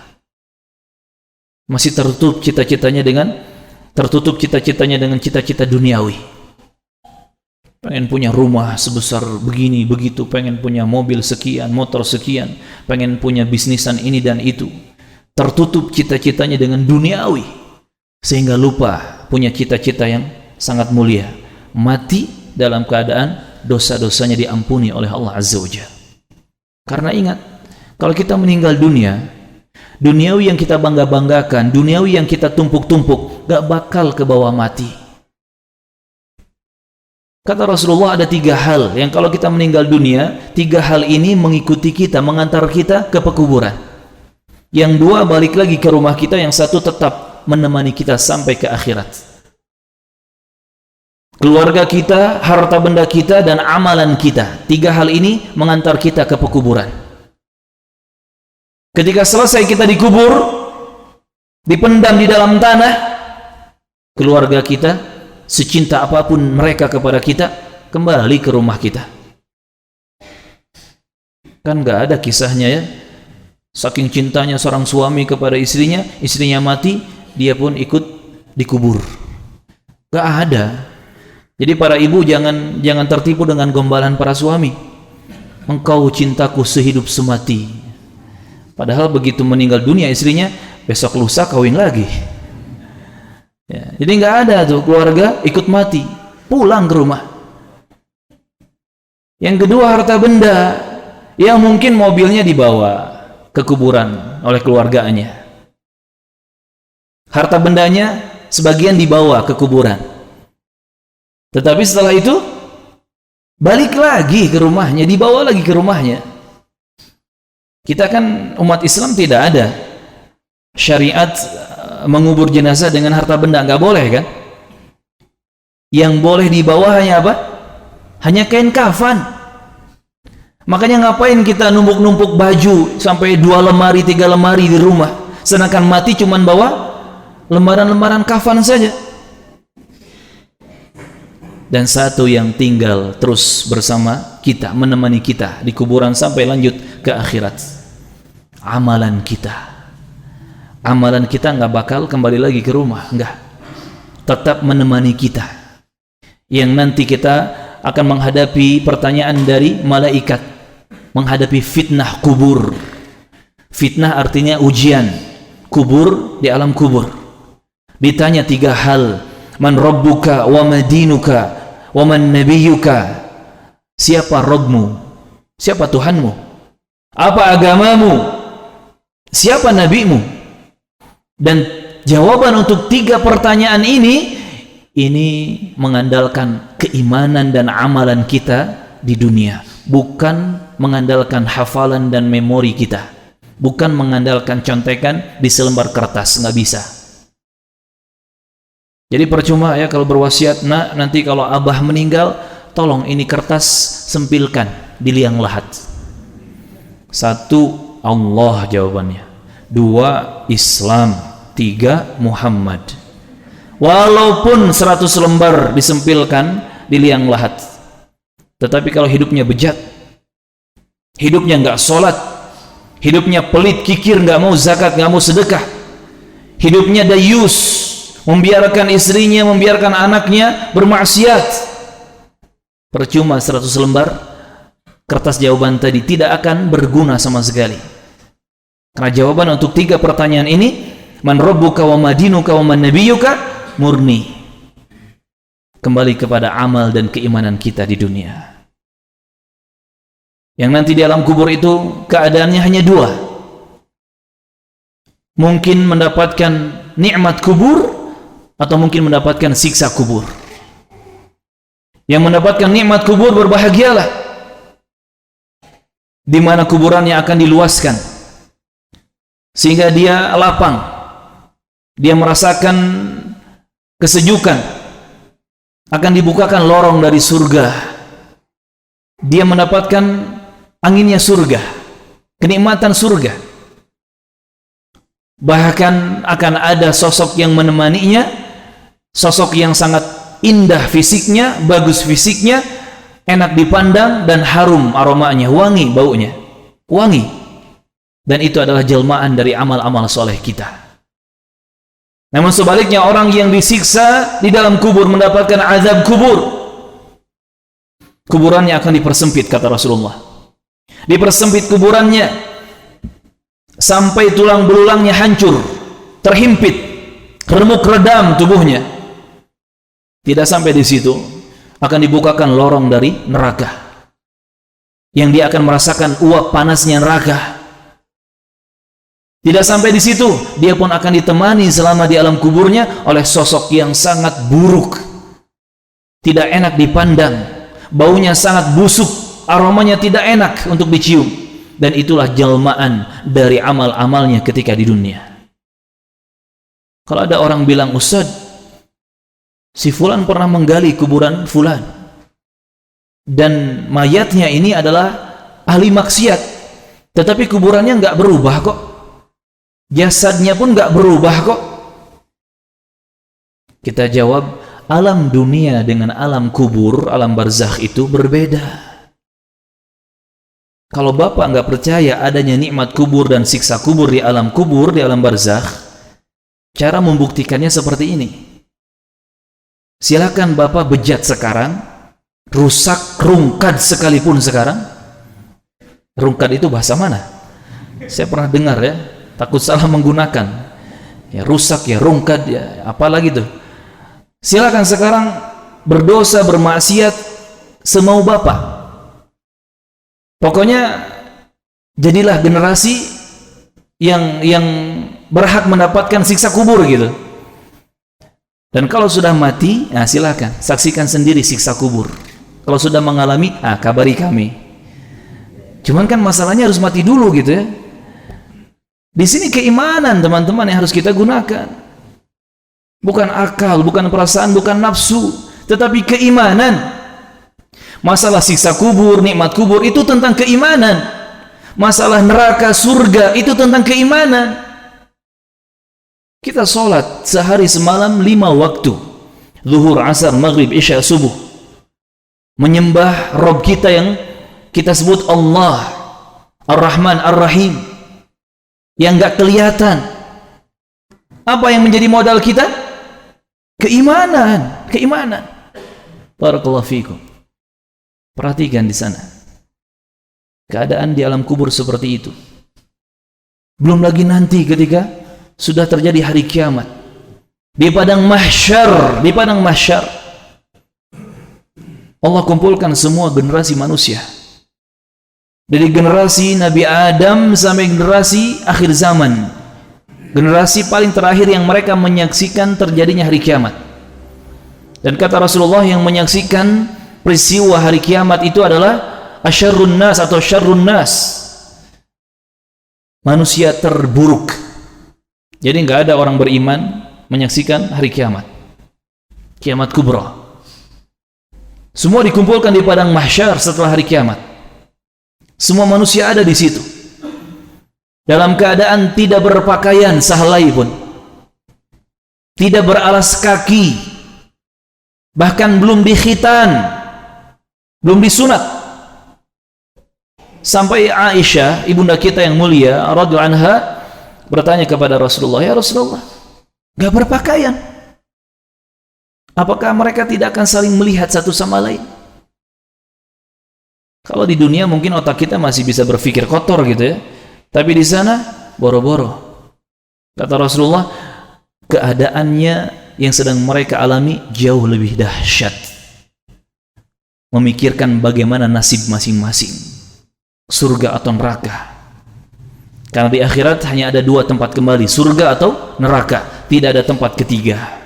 Masih tertutup cita-citanya dengan cita-cita duniawi. Pengen punya rumah sebesar begini, begitu, pengen punya mobil sekian, motor sekian, pengen punya bisnisan ini dan itu. Tertutup cita-citanya dengan duniawi, sehingga lupa punya cita-cita yang sangat mulia. Mati dalam keadaan dosa-dosanya diampuni oleh Allah Azza wa Jalla. Karena ingat, kalau kita meninggal dunia, duniawi yang kita bangga-banggakan, duniawi yang kita tumpuk-tumpuk, gak bakal ke bawah mati. Kata Rasulullah, ada 3 hal yang kalau kita meninggal dunia, 3 hal ini mengikuti kita, mengantar kita ke pekuburan. Yang 2 balik lagi ke rumah kita, yang 1 tetap menemani kita sampai ke akhirat. Keluarga kita, harta benda kita, dan amalan kita. 3 hal ini mengantar kita ke pekuburan. Ketika selesai kita dikubur, dipendam di dalam tanah, keluarga kita, secinta apapun mereka kepada kita, kembali ke rumah kita. Kan gak ada kisahnya ya, saking cintanya seorang suami kepada istrinya, istrinya mati, dia pun ikut dikubur. Gak ada. Jadi para ibu jangan tertipu dengan gombalan para suami. Engkau cintaku sehidup semati. Padahal begitu meninggal dunia istrinya, besok lusa kawin lagi. Ya, jadi nggak ada tuh keluarga ikut mati, pulang ke rumah. Yang kedua, harta benda yang mungkin mobilnya dibawa ke kuburan oleh keluarganya. Harta bendanya sebagian dibawa ke kuburan. Tetapi setelah itu balik lagi ke rumahnya, dibawa lagi ke rumahnya. Kita kan umat Islam tidak ada syariat mengubur jenazah dengan harta benda, nggak boleh kan? Yang boleh dibawa hanya apa? Hanya kain kafan. Makanya ngapain kita numpuk-numpuk baju sampai 2 lemari, 3 lemari di rumah? sedangkan mati cuman bawa lembaran-lembaran kafan saja. Dan satu yang tinggal terus bersama kita, menemani kita di kuburan sampai lanjut ke akhirat, amalan kita. Amalan kita nggak bakal kembali lagi ke rumah, enggak, tetap menemani kita, yang nanti kita akan menghadapi pertanyaan dari malaikat, menghadapi fitnah kubur. Fitnah artinya ujian. Kubur, di alam kubur ditanya 3 hal: man rabbuka wa madinuka wa man nabiyuka. Siapa Rabbmu? Siapa Tuhanmu? Apa agamamu? Siapa nabimu? Dan jawaban untuk 3 pertanyaan ini mengandalkan keimanan dan amalan kita di dunia, bukan mengandalkan hafalan dan memori kita, bukan mengandalkan contekan di selembar kertas, nggak bisa. Jadi percuma ya kalau berwasiat, nah nanti kalau abah meninggal, tolong ini kertas sempilkan di liang lahat. 1, Allah jawabannya. 2, Islam. 3, Muhammad. Walaupun 100 lembar disempilkan di liang lahat, tetapi kalau hidupnya bejat, hidupnya nggak sholat, hidupnya pelit, kikir, nggak mau zakat, nggak mau sedekah, hidupnya dayus, membiarkan istrinya, membiarkan anaknya bermaksiat, percuma 100 lembar kertas jawaban tadi, tidak akan berguna sama sekali. Karena jawaban untuk 3 pertanyaan ini, man rabbuka wa madinuka wa man nabiyuka, murni kembali kepada amal dan keimanan kita di dunia. Yang nanti di alam kubur itu keadaannya hanya 2. Mungkin mendapatkan nikmat kubur atau mungkin mendapatkan siksa kubur. Yang mendapatkan nikmat kubur berbahagialah, di mana kuburannya akan diluaskan sehingga dia lapang, dia merasakan kesejukan, akan dibukakan lorong dari surga, dia mendapatkan anginnya surga, kenikmatan surga. Bahkan akan ada sosok yang menemaninya, sosok yang sangat indah fisiknya, bagus fisiknya, enak dipandang dan harum aromanya, wangi baunya, wangi. Dan itu adalah jelmaan dari amal-amal soleh kita. Namun sebaliknya, orang yang disiksa di dalam kubur mendapatkan azab kubur, kuburannya akan dipersempit, kata Rasulullah. Dipersempit kuburannya sampai tulang belulangnya hancur, terhimpit, remuk redam tubuhnya. Tidak sampai di situ, akan dibukakan lorong dari neraka, yang dia akan merasakan uap panasnya neraka. Tidak sampai di situ, dia pun akan ditemani selama di alam kuburnya oleh sosok yang sangat buruk, tidak enak dipandang, baunya sangat busuk, aromanya tidak enak untuk dicium. Dan itulah jelmaan dari amal-amalnya ketika di dunia. Kalau ada orang bilang, Ustaz, si fulan pernah menggali kuburan fulan, dan mayatnya ini adalah ahli maksiat, tetapi kuburannya nggak berubah kok, jasadnya pun nggak berubah kok. Kita jawab, alam dunia dengan alam kubur, alam barzakh itu berbeda. Kalau Bapak nggak percaya adanya nikmat kubur dan siksa kubur di alam kubur, di alam barzakh, cara membuktikannya seperti ini. Silakan Bapak bejat sekarang, rusak, rungkad sekalipun sekarang. Rungkad itu bahasa mana? Saya pernah dengar ya, takut salah menggunakan. Ya rusak, ya rungkad, ya apalagi tuh. Silakan sekarang berdosa, bermaksiat semau Bapak. Pokoknya jadilah generasi yang berhak mendapatkan siksa kubur gitu. Dan kalau sudah mati, nah silakan saksikan sendiri siksa kubur. Kalau sudah mengalami, kabari kami. Cuman kan masalahnya harus mati dulu gitu ya. Di sini keimanan teman-teman yang harus kita gunakan. Bukan akal, bukan perasaan, bukan nafsu, tetapi keimanan. Masalah siksa kubur, nikmat kubur itu tentang keimanan. Masalah neraka, surga itu tentang keimanan. Kita sholat sehari semalam 5 waktu, zuhur, asar, maghrib, isya, subuh, menyembah Rabb kita yang kita sebut Allah Ar-Rahman Ar-Rahim, yang gak kelihatan. Apa yang menjadi modal kita? Keimanan. Barakallahu fikum. Perhatikan di sana keadaan di alam kubur seperti itu. Belum lagi nanti ketika sudah terjadi hari kiamat, di padang mahsyar, Allah kumpulkan semua generasi manusia, dari generasi Nabi Adam sampai generasi akhir zaman, generasi paling terakhir yang mereka menyaksikan terjadinya hari kiamat. Dan kata Rasulullah, yang menyaksikan peristiwa hari kiamat itu adalah asyarrun nas atau syarrun nas, manusia terburuk. Jadi nggak ada orang beriman menyaksikan hari kiamat, kiamat kubra. Semua dikumpulkan di padang mahsyar setelah hari kiamat. Semua manusia ada di situ, dalam keadaan tidak berpakaian sehelai pun, tidak beralas kaki, bahkan belum dikhitan, belum disunat. Sampai Aisyah, ibunda kita yang mulia radhiyallahu anha, bertanya kepada Rasulullah, ya Rasulullah, gak berpakaian, apakah mereka tidak akan saling melihat satu sama lain? Kalau di dunia mungkin otak kita masih bisa berpikir kotor gitu ya, tapi di sana boro-boro. Kata Rasulullah, keadaannya yang sedang mereka alami jauh lebih dahsyat. Memikirkan bagaimana nasib masing-masing, surga atau neraka. Karena di akhirat hanya ada 2 tempat kembali, surga atau neraka, tidak ada tempat ketiga.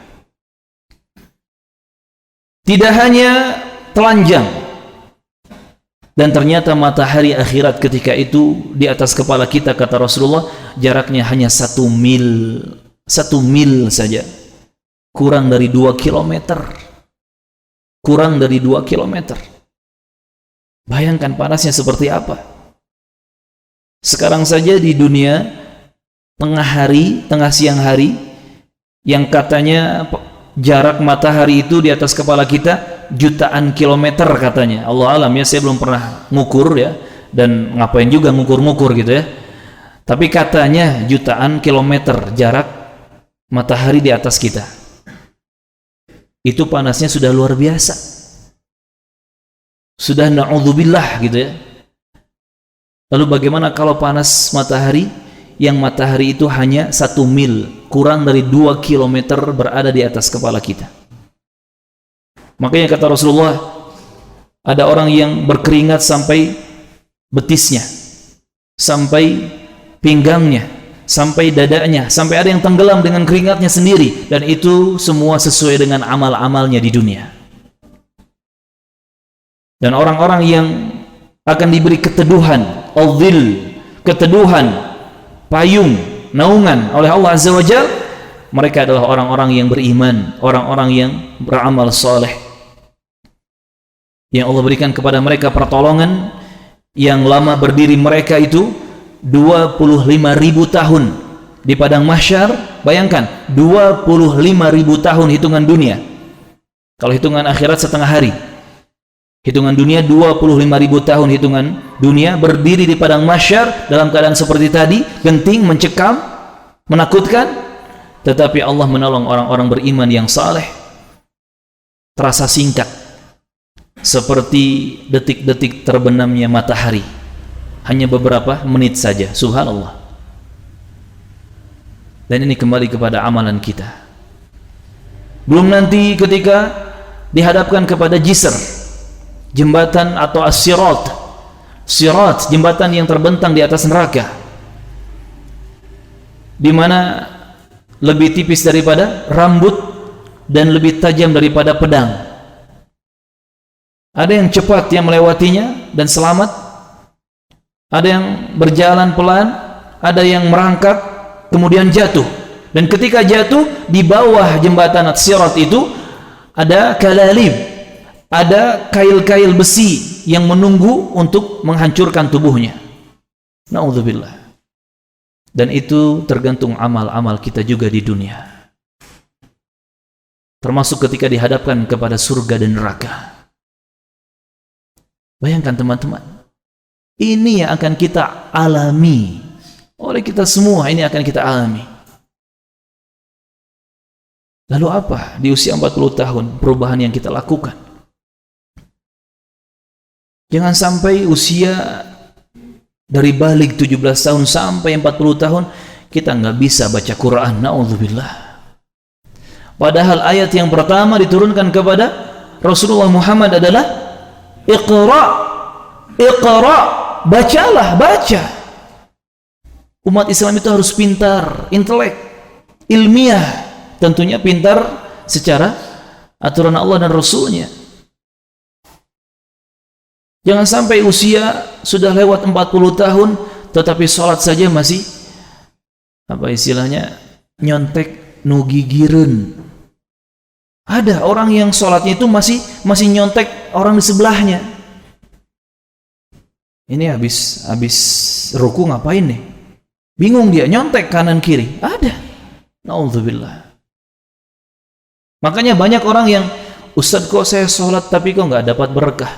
Tidak hanya telanjang, dan ternyata matahari akhirat ketika itu di atas kepala kita, kata Rasulullah, jaraknya hanya 1 mil saja, kurang dari 2 kilometer. Bayangkan panasnya seperti apa. Sekarang saja di dunia, tengah siang hari, yang katanya jarak matahari itu di atas kepala kita jutaan kilometer katanya. Allah alam ya, saya belum pernah ngukur ya, dan ngapain juga ngukur-ngukur gitu ya. Tapi katanya jutaan kilometer jarak matahari di atas kita. Itu panasnya sudah luar biasa. Sudah na'udzubillah gitu ya. Lalu bagaimana kalau panas matahari, yang matahari itu hanya 1 mil, kurang dari 2 kilometer berada di atas kepala kita. Makanya kata Rasulullah, ada orang yang berkeringat sampai betisnya, sampai pinggangnya, sampai dadanya, sampai ada yang tenggelam dengan keringatnya sendiri, dan itu semua sesuai dengan amal-amalnya di dunia. Dan orang-orang yang akan diberi keteduhan, al-dhil, keteduhan, payung, naungan oleh Allah Azza wa Jalla, mereka adalah orang-orang yang beriman, orang-orang yang beramal soleh, yang Allah berikan kepada mereka pertolongan. Yang lama berdiri mereka itu 25.000 tahun di padang mahsyar. Bayangkan 25.000 tahun hitungan dunia. Kalau hitungan akhirat setengah hari, hitungan dunia 25.000 tahun hitungan dunia, berdiri di padang mahsyar dalam keadaan seperti tadi, genting, mencekam, menakutkan. Tetapi Allah menolong orang-orang beriman yang saleh. Terasa singkat, seperti detik-detik terbenamnya matahari, hanya beberapa menit saja. Subhanallah. Dan ini kembali kepada amalan kita. Belum nanti ketika dihadapkan kepada jisr, jembatan atau as-sirat, sirat, jembatan yang terbentang di atas neraka, di mana lebih tipis daripada rambut dan lebih tajam daripada pedang. Ada yang cepat yang melewatinya dan selamat, ada yang berjalan pelan, ada yang merangkak kemudian jatuh. Dan ketika jatuh, di bawah jembatan as-sirat itu ada kalalib, ada kail-kail besi yang menunggu untuk menghancurkan tubuhnya. Na'udzubillah. Dan itu tergantung amal-amal kita juga di dunia. Termasuk ketika dihadapkan kepada surga dan neraka. Bayangkan teman-teman, ini yang akan kita alami. Oleh kita semua ini akan kita alami. Lalu apa di usia 40 tahun perubahan yang kita lakukan? Jangan sampai usia dari balik 17 tahun sampai 40 tahun kita nggak bisa baca Quran. Na'udzubillah. Padahal ayat yang pertama diturunkan kepada Rasulullah Muhammad adalah Iqra, Iqra, bacalah, baca. Umat Islam itu harus pintar, intelek, ilmiah, tentunya pintar secara aturan Allah dan Rasulnya. Jangan sampai usia sudah lewat 40 tahun tetapi sholat saja masih apa istilahnya nyontek nugigireun. Ada orang yang sholatnya itu masih nyontek orang di sebelahnya. Ini habis ruku ngapain nih? Bingung dia, nyontek kanan kiri. Ada. Na'udzubillah. Makanya banyak orang yang, Ustadz kok saya sholat tapi kok nggak dapat berkah.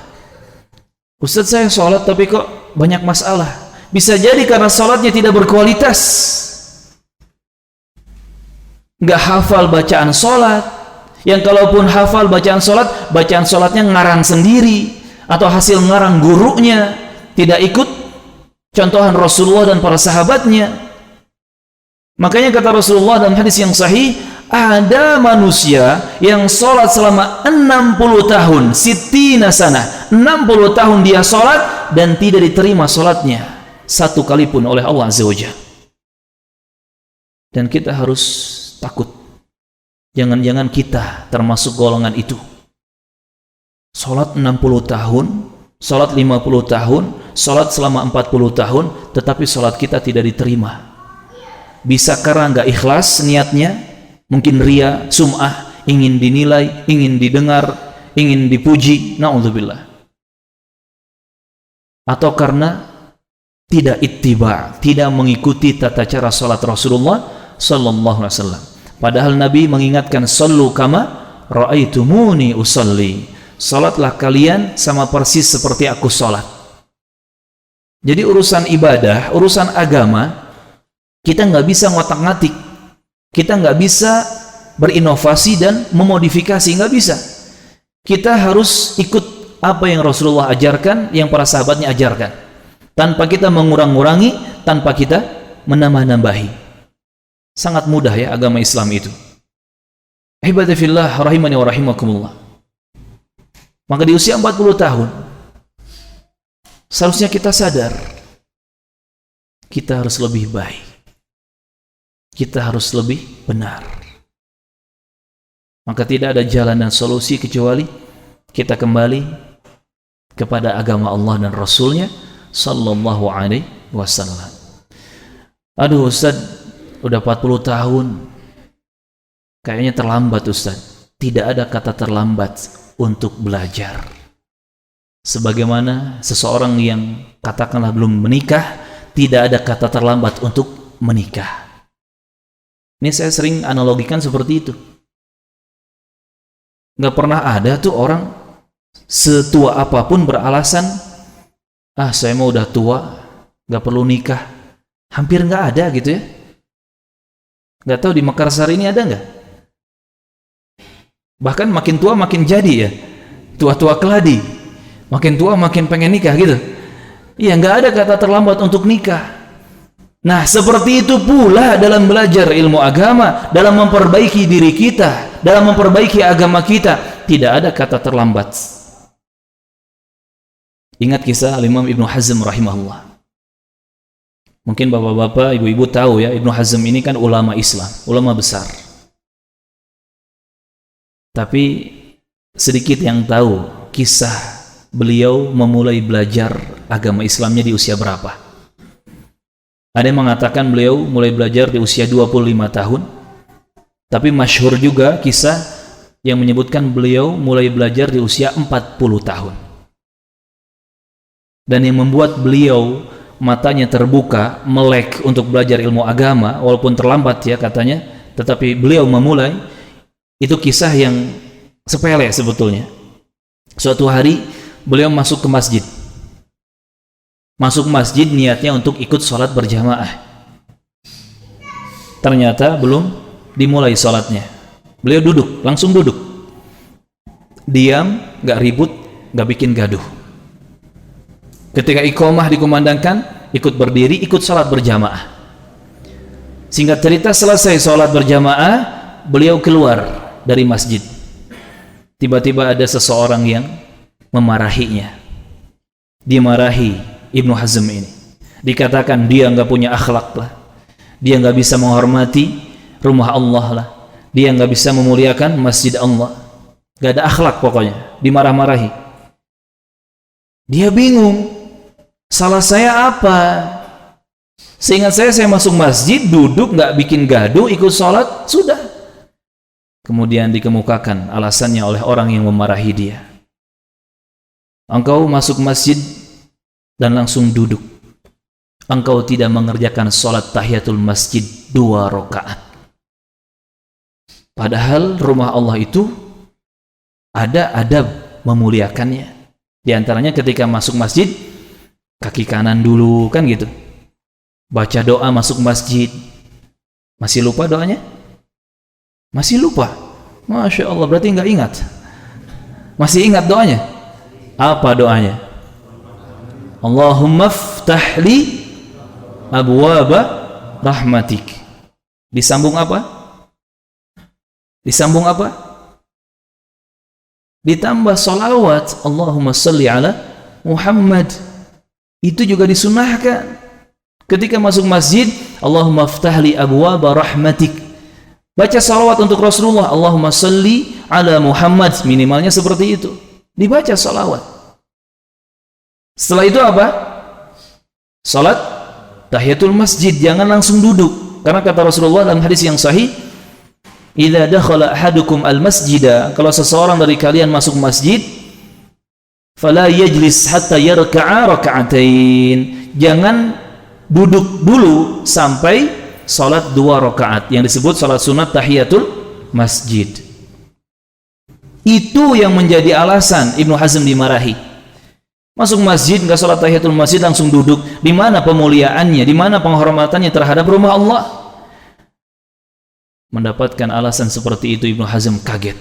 Ustadz saya sholat tapi kok banyak masalah. Bisa jadi karena sholatnya tidak berkualitas. Nggak hafal bacaan sholat. Yang kalaupun hafal bacaan sholatnya ngarang sendiri. Atau hasil ngarang gurunya. Tidak ikut contohan Rasulullah dan para sahabatnya. Makanya kata Rasulullah dalam hadis yang sahih, ada manusia yang sholat selama 60 tahun, sittina sanah, 60 tahun dia sholat dan tidak diterima sholatnya satu kali pun oleh Allah Azza wa Jalla. Dan kita harus takut, jangan-jangan kita termasuk golongan itu. Sholat 60 tahun, sholat 50 tahun, sholat selama 40 tahun, tetapi sholat kita tidak diterima. Bisa karena nggak ikhlas niatnya, mungkin ria, sum'ah, ingin dinilai, ingin didengar, ingin dipuji, na'udzubillah. Atau karena tidak ittiba, tidak mengikuti tata cara salat Rasulullah sallallahu alaihi wasallam. Padahal Nabi mengingatkan, sallu kama ra'aitumuni usalli. Salatlah kalian sama persis seperti aku salat. Jadi urusan ibadah, urusan agama, kita nggak bisa ngotak-ngatik. Kita nggak bisa berinovasi dan memodifikasi, nggak bisa. Kita harus ikut apa yang Rasulullah ajarkan, yang para sahabatnya ajarkan, tanpa kita mengurang-urangi, tanpa kita menambah-nambahi. Sangat mudah ya agama Islam itu. Ibadillah rahimani wa rahimakumullah. Maka di usia 40 tahun seharusnya kita sadar kita harus lebih baik. Kita harus lebih benar. Maka tidak ada jalan dan solusi kecuali kita kembali kepada agama Allah dan Rasulnya sallallahu alaihi wasallam. Aduh Ustaz, udah 40 tahun. Kayaknya terlambat Ustaz. Tidak ada kata terlambat untuk belajar. Sebagaimana seseorang yang katakanlah belum menikah, tidak ada kata terlambat untuk menikah. Ini saya sering analogikan seperti itu. Nggak pernah ada tuh orang setua apapun beralasan, saya mau udah tua, nggak perlu nikah. Hampir nggak ada gitu ya. Nggak tahu di Makassar ini ada nggak? Bahkan makin tua makin jadi ya. Tua-tua keladi. Makin tua makin pengen nikah gitu. Iya, nggak ada kata terlambat untuk nikah. Nah, seperti itu pula dalam belajar ilmu agama, dalam memperbaiki diri kita, dalam memperbaiki agama kita, tidak ada kata terlambat. Ingat kisah Imam Ibnu Hazm rahimahullah. Mungkin bapak-bapak, ibu-ibu tahu ya, Ibnu Hazm ini kan ulama Islam, ulama besar. Tapi sedikit yang tahu kisah beliau memulai belajar agama Islamnya di usia berapa. Ada yang mengatakan beliau mulai belajar di usia 25 tahun. Tapi masyhur juga kisah yang menyebutkan beliau mulai belajar di usia 40 tahun. Dan yang membuat beliau matanya terbuka, melek untuk belajar ilmu agama, walaupun terlambat ya katanya, tetapi beliau memulai. Itu kisah yang sepele sebetulnya. Suatu hari beliau masuk ke masjid. Masuk masjid niatnya untuk ikut sholat berjamaah. Ternyata belum dimulai sholatnya. Beliau duduk, langsung duduk. Diam, gak ribut, gak bikin gaduh. Ketika iqamah dikumandangkan, ikut berdiri, ikut sholat berjamaah. Singkat cerita, selesai sholat berjamaah, beliau keluar dari masjid. Tiba-tiba ada seseorang yang memarahinya. Dimarahi Ibnu Hazm ini, dikatakan dia nggak punya akhlak lah, dia nggak bisa menghormati rumah Allah lah, dia nggak bisa memuliakan masjid Allah, nggak ada akhlak pokoknya, dimarah-marahi. Dia bingung, salah saya apa? Seingat saya masuk masjid, duduk, nggak bikin gaduh, ikut sholat, sudah. Kemudian dikemukakan alasannya oleh orang yang memarahi dia. Engkau masuk masjid dan langsung duduk. Engkau tidak mengerjakan sholat tahiyatul masjid 2 rakaat. Padahal rumah Allah itu ada adab memuliakannya. Di antaranya ketika masuk masjid, kaki kanan dulu, kan gitu. Baca doa masuk masjid. Masih lupa doanya? Masih lupa? Masya Allah, berarti nggak ingat. Masih ingat doanya? Apa doanya? Allahumma ftah li abwaba rahmatik. Disambung apa? Disambung apa? Ditambah salawat, Allahumma salli ala Muhammad. Itu juga disunahkan. Ketika masuk masjid, Allahumma ftah li abwaba rahmatik. Baca salawat untuk Rasulullah, Allahumma salli ala Muhammad. Minimalnya seperti itu. Dibaca salawat. Setelah itu apa? Salat tahiyatul masjid, jangan langsung duduk. Karena kata Rasulullah dalam hadis yang sahih, "Idza dakhala ahadukum al-masjida," kalau seseorang dari kalian masuk masjid, "fala yajlis hatta yarka'a raka'atain." Jangan duduk dulu sampai salat 2 rakaat yang disebut salat sunat tahiyatul masjid. Itu yang menjadi alasan Ibnu Hazm dimarahi. Masuk masjid, nggak sholat tahiyatul masjid, langsung duduk. Di mana pemuliaannya? Di mana penghormatannya terhadap rumah Allah? Mendapatkan alasan seperti itu, Ibnu Hazm kaget.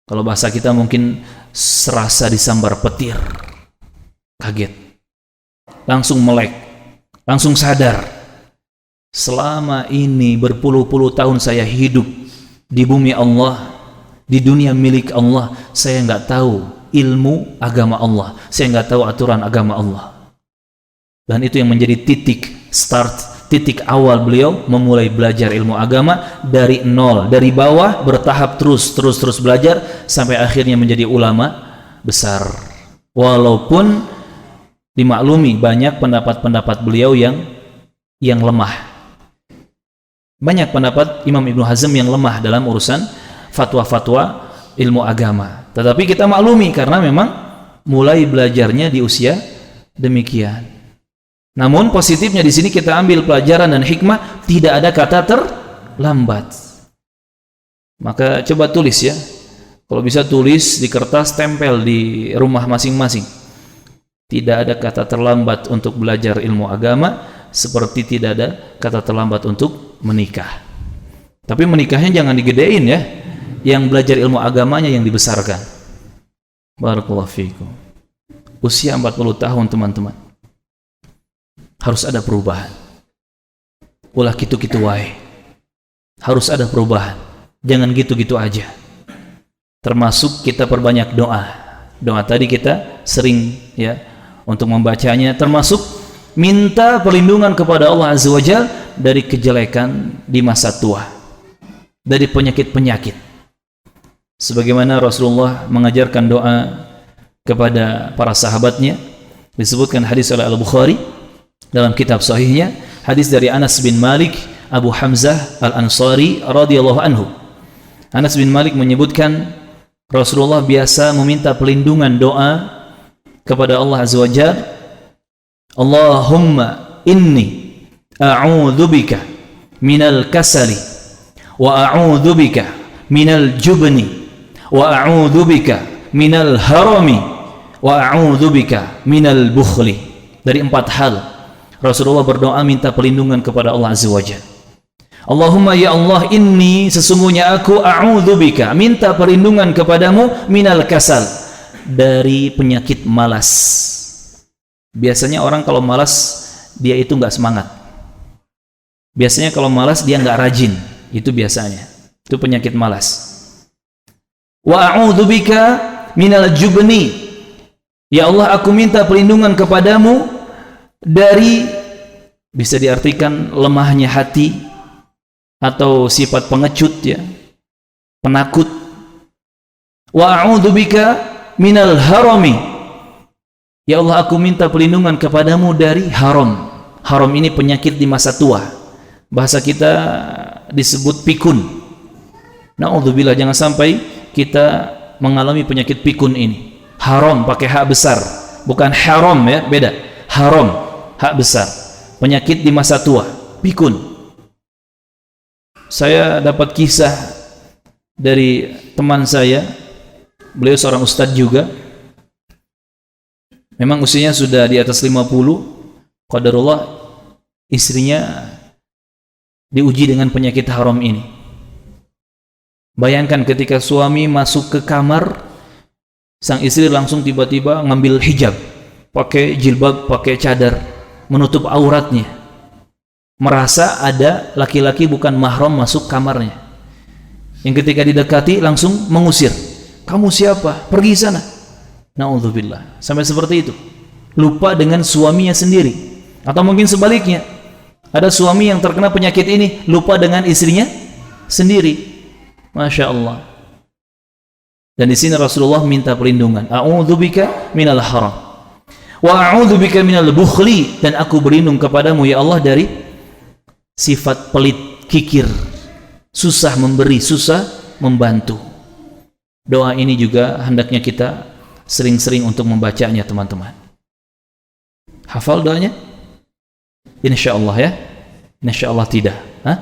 Kalau bahasa kita mungkin serasa disambar petir. Kaget. Langsung melek. Langsung sadar. Selama ini berpuluh-puluh tahun saya hidup di bumi Allah, di dunia milik Allah, saya nggak tahu ilmu agama Allah, saya nggak tahu aturan agama Allah. Dan itu yang menjadi titik start, titik awal beliau memulai belajar ilmu agama dari nol, dari bawah, bertahap terus belajar sampai akhirnya menjadi ulama besar. Walaupun dimaklumi banyak pendapat-pendapat beliau yang lemah. Banyak pendapat Imam Ibnu Hazm yang lemah dalam urusan fatwa-fatwa ilmu agama. Tetapi kita maklumi karena memang mulai belajarnya di usia demikian. Namun positifnya di sini kita ambil pelajaran dan hikmah, tidak ada kata terlambat. Maka coba tulis ya. Kalau bisa tulis di kertas, tempel di rumah masing-masing. Tidak ada kata terlambat untuk belajar ilmu agama, seperti tidak ada kata terlambat untuk menikah. Tapi menikahnya jangan digedein ya. Yang belajar ilmu agamanya yang dibesarkan. Barakallahu fiikum. Usia 40 tahun teman-teman. Harus ada perubahan. Ulah gitu-gitu wae. Harus ada perubahan. Jangan gitu-gitu aja. Termasuk kita perbanyak doa. Doa tadi kita sering ya untuk membacanya, termasuk minta perlindungan kepada Allah Azza wa Jalla dari kejelekan di masa tua. Dari penyakit-penyakit. Sebagaimana Rasulullah mengajarkan doa kepada para sahabatnya, disebutkan hadis oleh Al-Bukhari dalam kitab sahihnya, hadis dari Anas bin Malik Abu Hamzah Al-Ansari radhiyallahu anhu. Anas bin Malik menyebutkan Rasulullah biasa meminta perlindungan doa kepada Allah Azza wa Jalla Allahumma inni a'udzubika minal kasali wa a'udzubika minal jubni wa a'udzubika minal harami wa a'udzubika minal bukhli. Dari 4 hal Rasulullah berdoa minta perlindungan kepada Allah Azza wa Jalla. Allahumma ya Allah, inni sesungguhnya aku a'udzubika minta perlindungan kepadamu minal kasal, dari penyakit malas. Biasanya orang kalau malas dia itu nggak semangat. Biasanya kalau malas dia nggak rajin, itu biasanya. Itu penyakit malas. Wa a'udzubika minal jubni. Ya Allah, aku minta perlindungan kepadamu dari, bisa diartikan lemahnya hati atau sifat pengecut ya, penakut. Wa a'udzubika minal harami. Ya Allah, aku minta perlindungan kepadamu dari haram. Haram ini penyakit di masa tua. Bahasa kita disebut pikun. Na'udzubillah, jangan sampai kita mengalami penyakit pikun ini. Haram pakai hak besar, bukan haram ya, beda. Haram, hak besar. Penyakit di masa tua, pikun. Saya dapat kisah dari teman saya, beliau seorang ustadz juga. Memang usianya sudah di atas 50. Qadarullah istrinya diuji dengan penyakit haram ini. Bayangkan ketika suami masuk ke kamar, sang istri langsung tiba-tiba ngambil hijab, pakai jilbab, pakai cadar, menutup auratnya, merasa ada laki-laki bukan mahram masuk kamarnya, yang ketika didekati langsung mengusir. Kamu siapa? Pergi sana. Na'udzubillah. Sampai seperti itu, lupa dengan suaminya sendiri. Atau mungkin sebaliknya, ada suami yang terkena penyakit ini, lupa dengan istrinya sendiri. Masya Allah. Dan di sini Rasulullah minta perlindungan. A'udzubika minal haram wa a'udzubika minal bukhli, dan aku berlindung kepadamu ya Allah dari sifat pelit, kikir, susah memberi, susah membantu. Doa ini juga hendaknya kita sering-sering untuk membacanya, teman-teman. Hafal doanya? Insya Allah ya? Insya Allah tidak. Hah?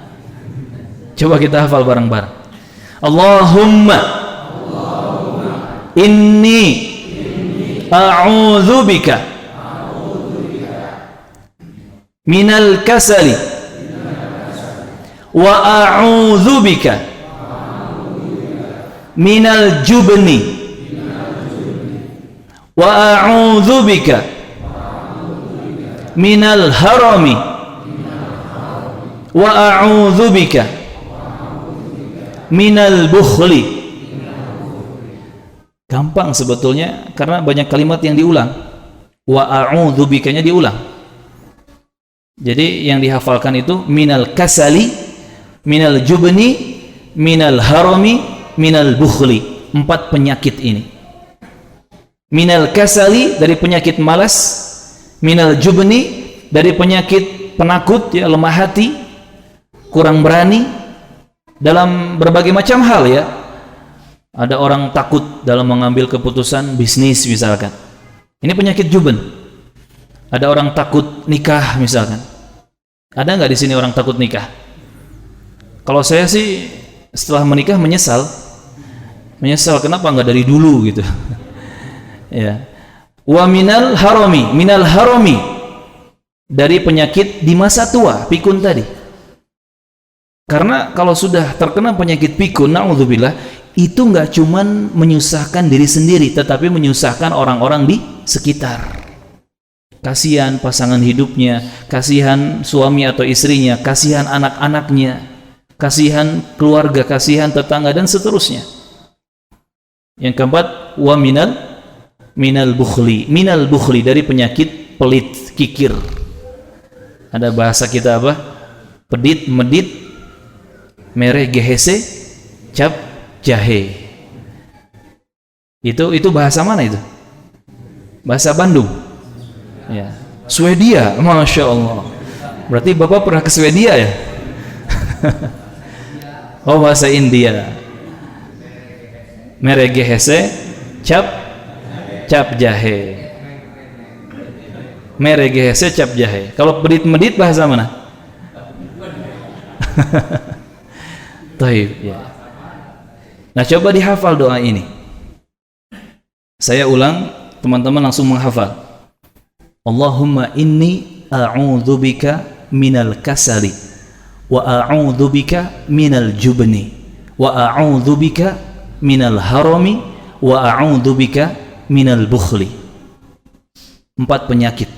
Coba kita hafal bareng-bareng. Allahumma inni a'udzubika minal kasali wa a'udzubika minal jubni wa a'udzubika minal harami wa a'udzubika minal bukhli. Gampang sebetulnya karena banyak kalimat yang diulang. Wa a'udzubikanya diulang. Jadi yang dihafalkan itu minal kasali, minal jubni, minal harami, minal bukhli. 4 penyakit ini. Minal kasali dari penyakit malas, minal jubni dari penyakit penakut ya, lemah hati, kurang berani dalam berbagai macam hal ya. Ada orang takut dalam mengambil keputusan bisnis misalkan, ini penyakit juben. Ada orang takut nikah misalkan. Ada nggak di sini orang takut nikah? Kalau saya sih setelah menikah menyesal kenapa nggak dari dulu gitu. Ya. Wa minal harami dari penyakit di masa tua, pikun tadi. Karena kalau sudah terkena penyakit pikun, na'udzubillah, itu nggak cuman menyusahkan diri sendiri, tetapi menyusahkan orang-orang di sekitar. Kasihan pasangan hidupnya, kasihan suami atau istrinya, kasihan anak-anaknya, kasihan keluarga, kasihan tetangga, dan seterusnya. Yang keempat, wa minal bukhli dari penyakit pelit, kikir. Ada bahasa kita apa? Pedit, medit, mereh gehese, cap jahe. Itu bahasa mana itu? Bahasa Bandung. Ya. Swedia, Masya Allah. Berarti Bapak pernah ke Swedia ya? Oh, bahasa India. Mereh gehese, cap jahe. Merege secap jahe. Kalau medit-medit bahasa mana? Taib ya. Nah, coba dihafal doa ini. Saya ulang, teman-teman langsung menghafal. Allahumma inni a'udzubika minal kasali wa a'udzubika minal jubni wa a'udzubika minal harami wa a'udzubika minal bukhli. 4 penyakit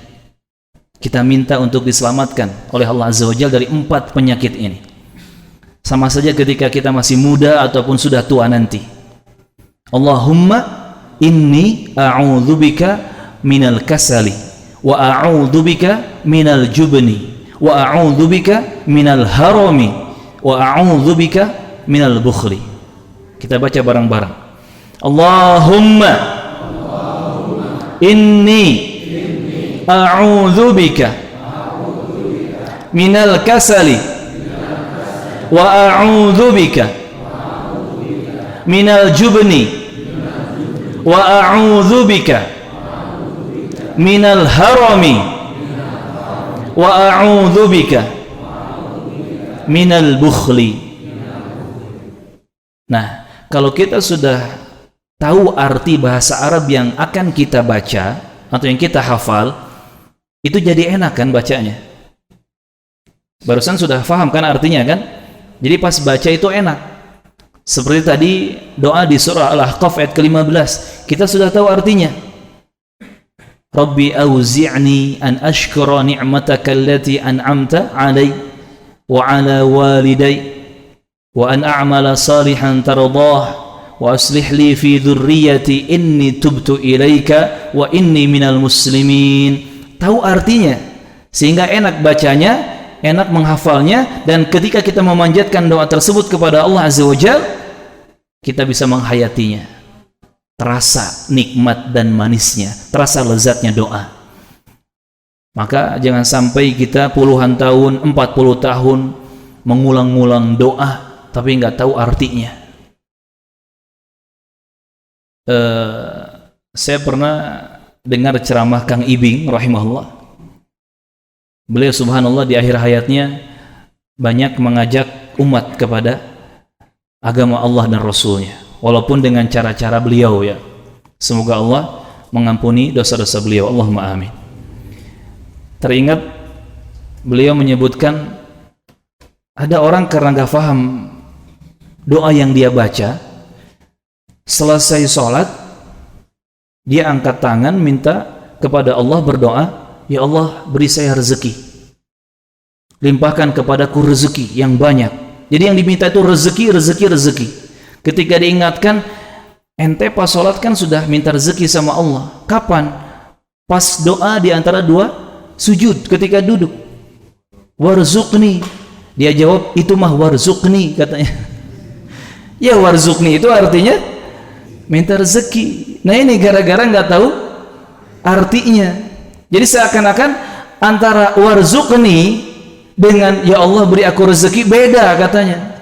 kita minta untuk diselamatkan oleh Allah Azza wa Jalla dari 4 penyakit ini. Sama saja ketika kita masih muda ataupun sudah tua nanti. Allahumma inni a'udzubika minal kasali wa a'udzubika minal jubni wa a'udzubika minal harami wa a'udzubika minal bukhli. Kita baca bareng-bareng. Allahumma inni a'udzubika minal kasali wa a'udzubika minal jubni wa a'udzubika minal harami wa a'udzubika minal bukhli. Nah, kalau kita sudah tahu arti bahasa Arab yang akan kita baca atau yang kita hafal, itu jadi enak kan bacanya. Barusan sudah paham kan artinya kan? Jadi pas baca itu enak. Seperti tadi doa di surah Al-Ahqaf ayat ke-15, kita sudah tahu artinya. Rabbi auzi'ni an ashkura ni'mataka allati an'amta 'alai wa 'ala walidai wa an a'mala salihan tardah wa aslih li fi dhurriyyati inni tubtu ilaika wa inni minal muslimin. Tahu artinya sehingga enak bacanya, enak menghafalnya, dan ketika kita memanjatkan doa tersebut kepada Allah Azza wa Jalla, kita bisa menghayatinya. Terasa nikmat dan manisnya, terasa lezatnya doa. Maka jangan sampai kita puluhan tahun, 40 tahun mengulang-ulang doa tapi nggak tahu artinya. Saya pernah dengar ceramah Kang Ibing rahimahullah. Beliau subhanallah di akhir hayatnya banyak mengajak umat kepada agama Allah dan Rasulnya, walaupun dengan cara-cara beliau ya. Semoga Allah mengampuni dosa-dosa beliau, Allahumma amin. Teringat beliau menyebutkan ada orang karena gak paham doa yang dia baca, selesai sholat dia angkat tangan minta kepada Allah berdoa, ya Allah beri saya rezeki, limpahkan kepadaku rezeki yang banyak. Jadi yang diminta itu rezeki. Ketika diingatkan, ente pas sholat kan sudah minta rezeki sama Allah. Kapan? Pas doa di antara 2 sujud ketika duduk. Warzuqni. Dia jawab, itu mah warzuqni katanya. Ya warzuqni itu artinya minta rezeki. Nah ini gara-gara nggak tahu artinya. Jadi seakan-akan antara warzuqni dengan ya Allah beri aku rezeki beda katanya.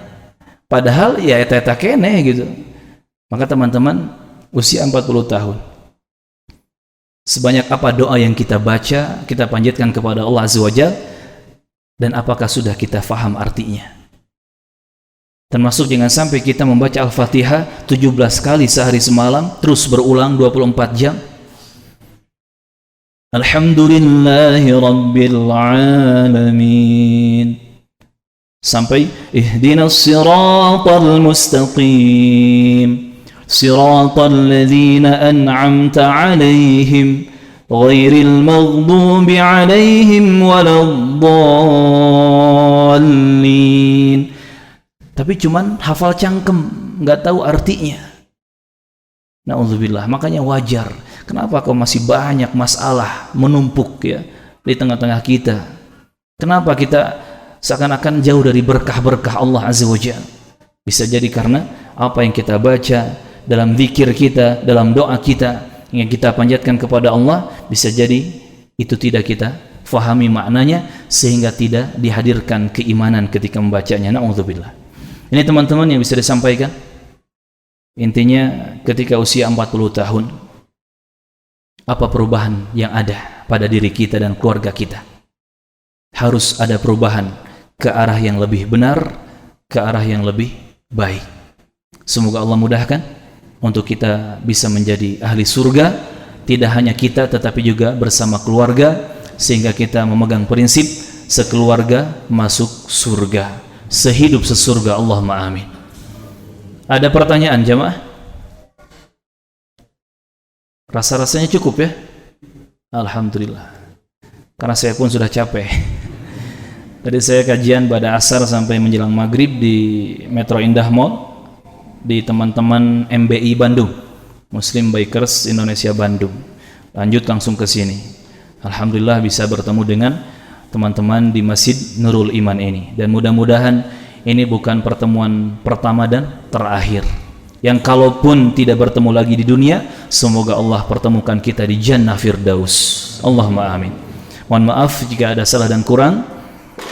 Padahal ya eta keneh gitu. Maka teman-teman, usia 40 tahun, sebanyak apa doa yang kita baca, kita panjatkan kepada Allah Azza wa Jalla, dan apakah sudah kita faham artinya? Termasuk jangan sampai kita membaca Al-Fatihah 17 kali sehari semalam, terus berulang 24 jam. Alhamdulillahi Rabbil Alamin sampai ihdinas siratal mustaqim siratal ladzina an'amta alaihim ghairil maghdubi alaihim waladdallin. Tapi cuman hafal cangkem, nggak tahu artinya. Na'udzubillah. Makanya wajar kenapa kau masih banyak masalah menumpuk ya di tengah-tengah kita. Kenapa kita seakan-akan jauh dari berkah-berkah Allah Azza wa Jalla? Bisa jadi karena apa yang kita baca dalam zikir kita, dalam doa kita yang kita panjatkan kepada Allah, bisa jadi itu tidak kita fahami maknanya sehingga tidak dihadirkan keimanan ketika membacanya. Na'udzubillah. Ini teman-teman yang bisa disampaikan. Intinya ketika usia 40 tahun, apa perubahan yang ada pada diri kita dan keluarga kita. Harus ada perubahan ke arah yang lebih benar, ke arah yang lebih baik. Semoga Allah mudahkan untuk kita bisa menjadi ahli surga, tidak hanya kita tetapi juga bersama keluarga, sehingga kita memegang prinsip sekeluarga masuk surga, sehidup sesurga. Allahumma amin. Ada pertanyaan jamaah? Rasa-rasanya cukup ya? Alhamdulillah. Karena saya pun sudah capek. Tadi saya kajian pada asar sampai menjelang maghrib di Metro Indah Mall, di teman-teman MBI Bandung, Muslim Bikers Indonesia Bandung. Lanjut langsung ke sini. Alhamdulillah bisa bertemu dengan teman-teman di Masjid Nurul Iman ini. Dan mudah-mudahan ini bukan pertemuan pertama dan terakhir. Yang kalaupun tidak bertemu lagi di dunia, semoga Allah pertemukan kita di Jannah Firdaus. Allahumma amin. Mohon maaf jika ada salah dan kurang.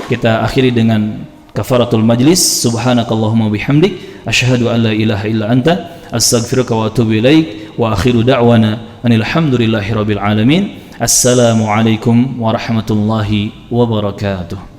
Kita akhiri dengan kafaratul majlis. Subhanakallahumma bihamdik, asyhadu an la ilaha illa anta, astaghfiruka wa atubu ilaik, wa akhiru da'wana anil hamdulillahi rabbil alamin. Assalamualaikum warahmatullahi wabarakatuh.